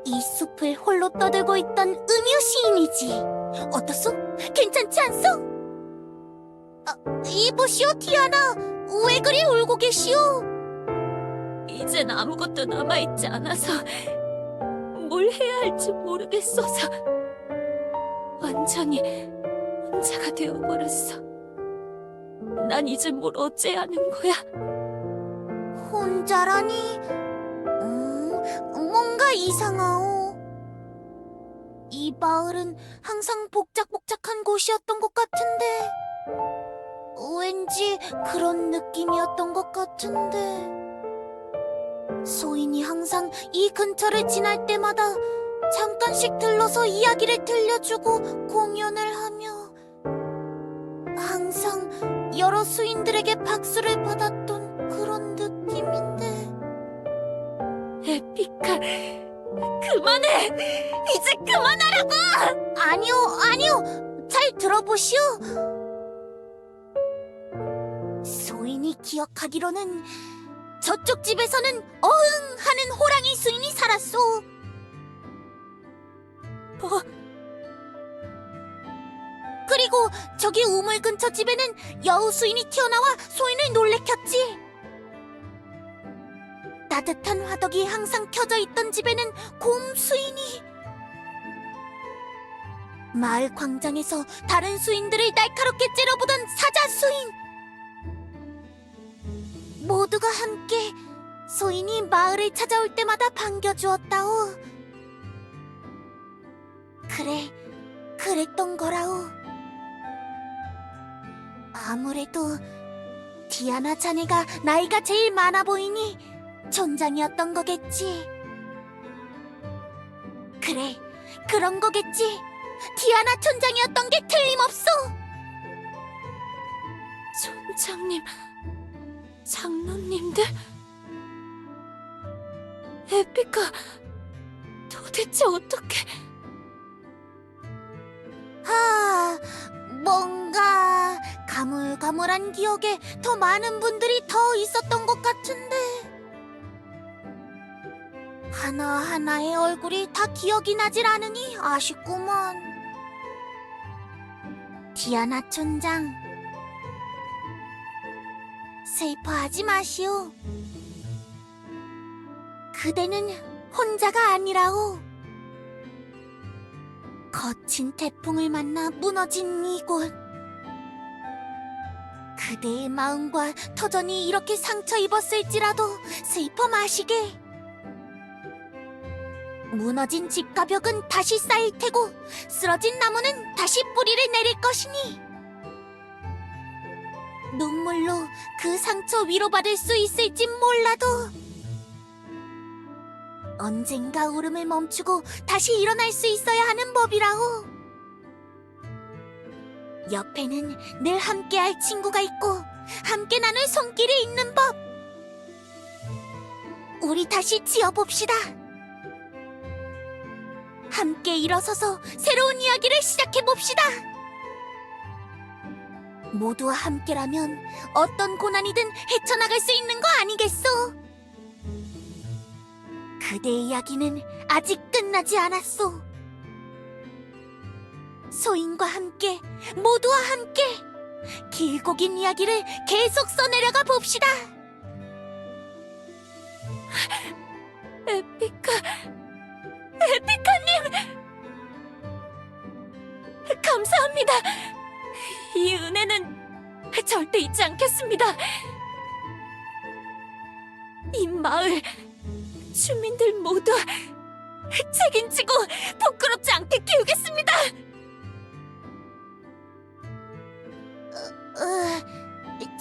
Speaker 5: 이 숲을 홀로 떠들고 있던 음유 시인이지. 어떻소? 괜찮지 않소? 이보시오, 티아나. 왜 그리 울고 계시오?
Speaker 6: 이젠 아무것도 남아있지 않아서 뭘 해야 할지 모르겠어서 완전히 혼자가 되어버렸어. 난 이제 뭘 어째야 하는 거야?
Speaker 5: 혼자라니? 뭔가 이상하오. 이 마을은 항상 복작복작한 곳이었던 것 같은데, 왠지 그런 느낌이었던 것 같은데. 소인이 항상 이 근처를 지날 때마다 잠깐씩 들러서 이야기를 들려주고 공연을 하며 항상 여러 수인들에게 박수를 받았던 그런 느낌인데.
Speaker 6: 에피카, 그만해! 이제 그만하라고!
Speaker 5: 아니요. 잘 들어보시오. 소인이 기억하기로는 저쪽 집에서는 어흥 하는 호랑이 수인이 살았소.
Speaker 6: 뭐?
Speaker 5: 그리고 저기 우물 근처 집에는 여우 수인이 튀어나와 소인을 놀래켰지. 따뜻한 화덕이 항상 켜져 있던 집에는 곰 수인이. 마을 광장에서 다른 수인들을 날카롭게 째려보던 사자 수인. 모두가 함께 소인이 마을을 찾아올 때마다 반겨주었다오. 그래, 그랬던 거라오. 아무래도 디아나 자네가 나이가 제일 많아 보이니 촌장이었던 거겠지. 그래, 그런 거겠지. 디아나 촌장이었던 게 틀림없어.
Speaker 6: 촌장님, 장로님들? 에피카, 도대체 어떻게...
Speaker 5: 뭔가 가물가물한 기억에 더 많은 분들이 더 있었던 것 같은데 하나하나의 얼굴이 다 기억이 나질 않으니 아쉽구먼. 디아나 촌장, 슬퍼하지 마시오. 그대는 혼자가 아니라오. 거친 태풍을 만나 무너진 이곳. 그대의 마음과 터전이 이렇게 상처 입었을지라도 슬퍼 마시게. 무너진 집가벽은 다시 쌓일 테고 쓰러진 나무는 다시 뿌리를 내릴 것이니 눈물로 그 상처 위로받을 수 있을지 몰라도 언젠가 울음을 멈추고 다시 일어날 수 있어야 하는 법이라오. 옆에는 늘 함께할 친구가 있고 함께 나눌 손길이 있는 법. 우리 다시 지어봅시다. 함께 일어서서 새로운 이야기를 시작해봅시다. 모두와 함께라면 어떤 고난이든 헤쳐나갈 수 있는 거 아니겠소? 그대의 이야기는 아직 끝나지 않았소. 소인과 함께, 모두와 함께 길고 긴 이야기를 계속 써내려가 봅시다.
Speaker 6: 에피카님! 감사합니다. 이 은혜는 절대 잊지 않겠습니다. 이 마을 주민들 모두 책임지고 부끄럽지 않게 키우겠습니다.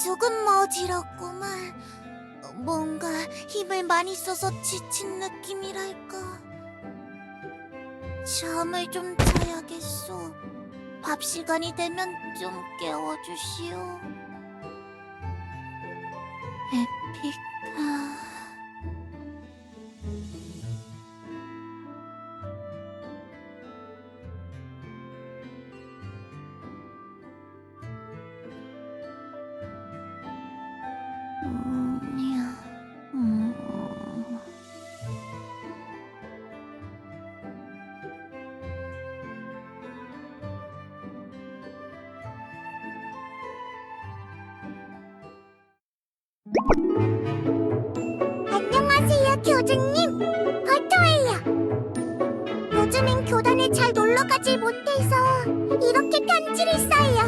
Speaker 5: 조금 어지럽구만. 뭔가 힘을 많이 써서 지친 느낌이랄까. 잠을 좀 자야겠어. 밥 시간이 되면 좀 깨워주시오. 에픽하. 안녕하세요, 교주님. 버터예요. 요즘엔 교단에 잘 놀러가질 못해서 이렇게 편지를 써요.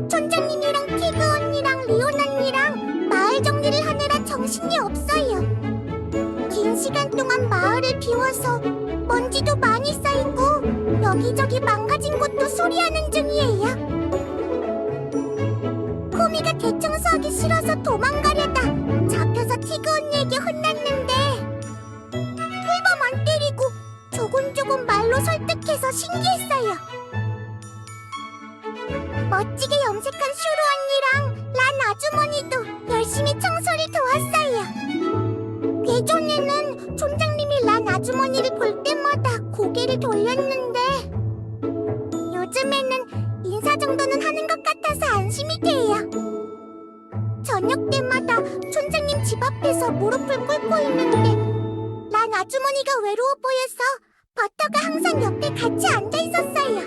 Speaker 5: 촌장님이랑 티그 언니랑 리온 언니랑 마을 정리를 하느라 정신이 없어요. 긴 시간 동안 마을을 비워서 먼지도 많이 쌓이고 여기저기 망가진 곳도 수리하는 중이에요. 코미가 대청소하기 싫어서 도망가려다 잡혀서 티그 언니에게 혼났는데 풀밤 안 때리고 조곤조곤 말로 설득해서 신기했어요. 멋지게 염색한 슈로 언니랑 란 아주머니도 열심히 청소를 도왔어요. 예전에는 촌장님이 란 아주머니를 볼 때마다 고개를 돌렸는데 요즘에는 인사 정도는 하는 것 같아서 안심이 돼요. 저녁 때마다 촌장님 집 앞에서 무릎을 꿇고 있는데 란 아주머니가 외로워 보여서 버터가 항상 옆에 같이 앉아 있었어요.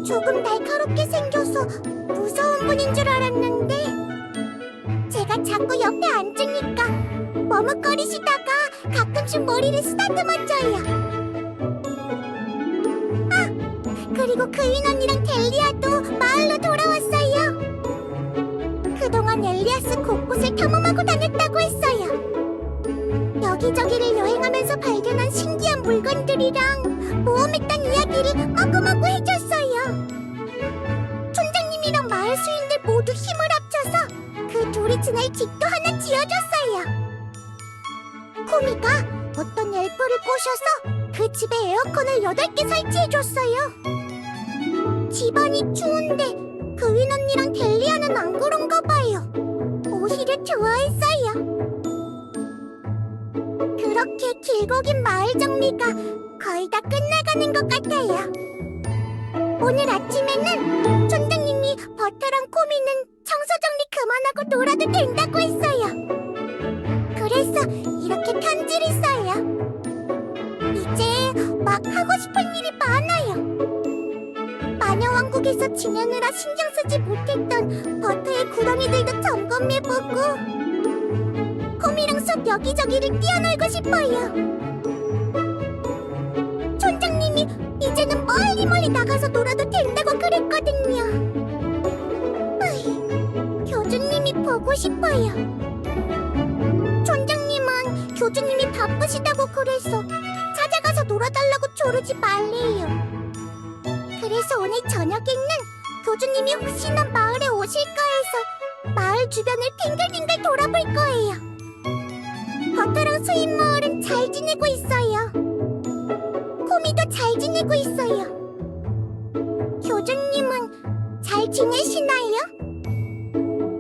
Speaker 5: 조금 날카롭게 생겨서 무서운 분인 줄 알았는데 제가 자꾸 옆에 앉으니까 머뭇거리시다가 가끔씩 머리를 쓰다듬어줘요. 그리고 그윈 언니랑 델리아도 마을로 돌아왔어요. 그동안 엘리아스 곳곳을 탐험하고 다녔다고 했어요. 여기저기를 여행하면서 발견한 신기한 물건들이랑 모험했던 이야기를 마구마구 해줬어요. 촌장님이랑 마을 수인들 모두 힘을 합쳐서 그 둘이 지낼 집도 하나 지어줬어요. 코미가 어떤 엘프를 꼬셔서 그 집에 에어컨을 8개 설치해줬어요. 집안이 추운데 그윈 언니랑 델리아는 안 그런가 봐요. 오히려 좋아했어요. 그렇게 길고 긴 마을 정리가 거의 다 끝나가는 것 같아요. 오늘 아침에는 촌장님이 버터랑 코미는 청소 정리 그만하고 놀아도 된다고 했어요. 그래서 이렇게 편지를 써요. 이제 막 하고 싶은 일이 많아요. 마녀왕국에서 지내느라 신경 쓰지 못했던 버터의 구덩이들도 점검해보고 코미랑 숲 여기저기를 뛰어놀고 싶어요. 촌장님이 이제는 멀리 나가서 놀아도 된다고 그랬거든요. 교주님이 보고 싶어요. 촌장님은 교주님이 바쁘시다고 그래서 찾아가서 놀아달라고 조르지 말래요. 그래서 오늘 저녁에는 교주님이 혹시나 마을에 오실까 해서 마을 주변을 빙글빙글 돌아볼 거예요. 버터랑 수인 마을은 잘 지내고 있어요. 코미도 잘 지내고 있어요. 교주님은 잘 지내시나요?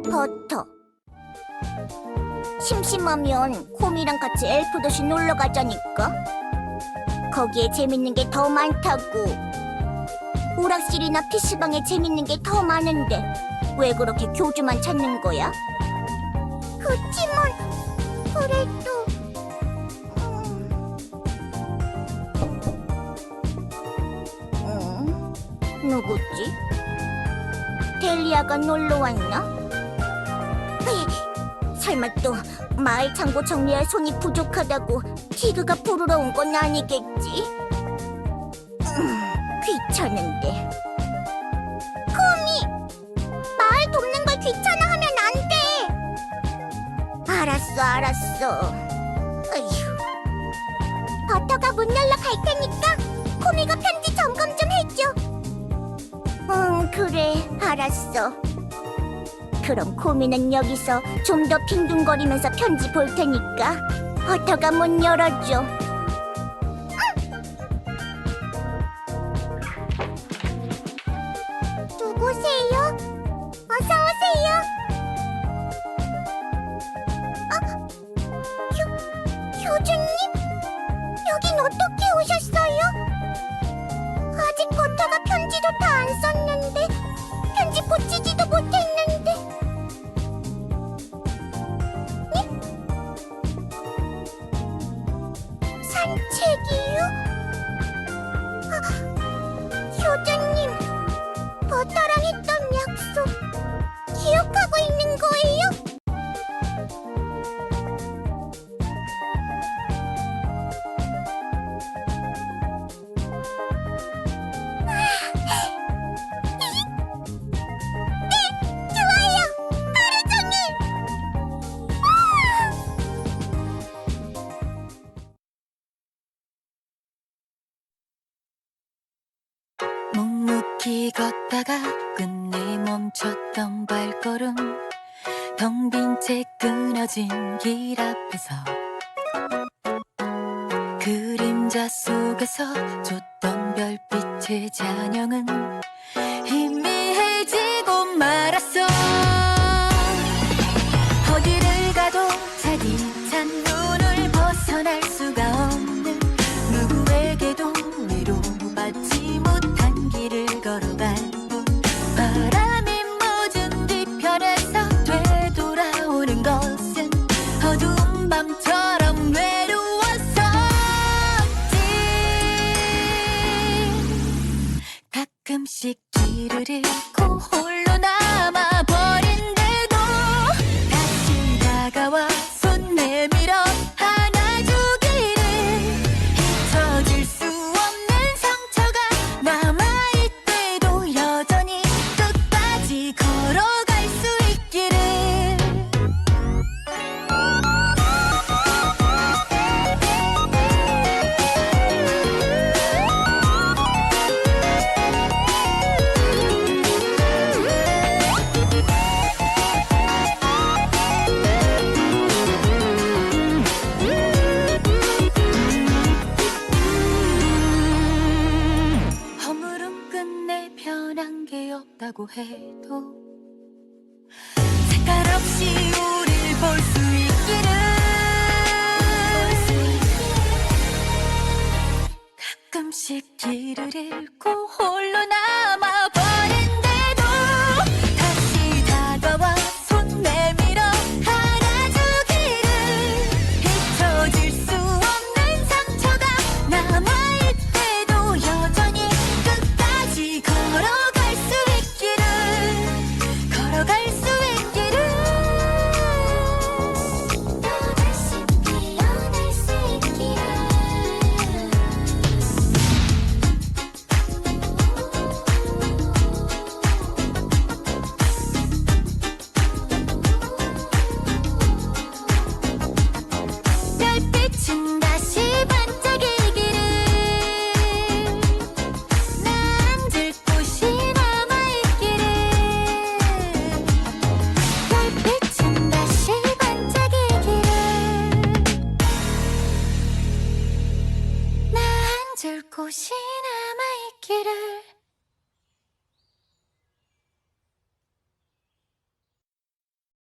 Speaker 5: 버터. 심심하면 코미랑 같이 엘프 도시 놀러 가자니까. 거기에 재밌는 게 더 많다고. 오락실이나 PC방에 재밌는 게 더 많은데 왜 그렇게 교주만 찾는 거야? 그치만 그래도 누구지? 델리아가 놀러 왔나? 설마 또 마을 창고 정리할 손이 부족하다고 티그가 부르러 온 건 아니겠지? 귀찮은데. 코미! 마을 돕는 걸 귀찮아하면 안 돼! 알았어. 어휴. 버터가 문 열러 갈 테니까 코미가 편지 점검 좀 해줘. 그래, 알았어. 그럼 코미는 여기서 좀 더 빈둥거리면서 편지 볼 테니까 버터가 문 열어줘.
Speaker 8: 잠시 걷다가 끝내 멈췄던 발걸음 텅 빈 채 끊어진 길 앞에서 그림자 속에서 줬던 별빛의 잔영은 희미해지고 말았어. 어디를 가도 차디찬 눈을 벗어날 수가 없는 누구에게도 위로받지 못한 길을 걸어갈 뿐 바람이 멎은 뒤편에서 되돌아오는 것은 어두운 밤처럼 외로웠었지. 가끔씩 길을 잃고 홀로 남아버린데도 다시 다가와 손 내밀어 안아주기를. 잊혀질 수 없는 상처가 남아있대도 여전히 끝까지 걸어갈 수 있기를. 허물은 끝내 변한 게 없다고 해도 색깔 없이 우릴 볼 수 있기를. 가끔씩 길을 잃고 홀로 남아버린데도 다시 다가와 손 내밀어 안아주기를. 잊혀질 수 없는 상처가 남아있대도 여전히 끝까지 걸어갈 수 있기를. 걸어갈 수 있기를. 또 다시 피어날 수 있기를. 별빛은 다시 반짝이기를. 나 앉을 곳이 남아있기를. 별빛은 다시 반짝이기를. 나 앉을 곳이 남아있기를.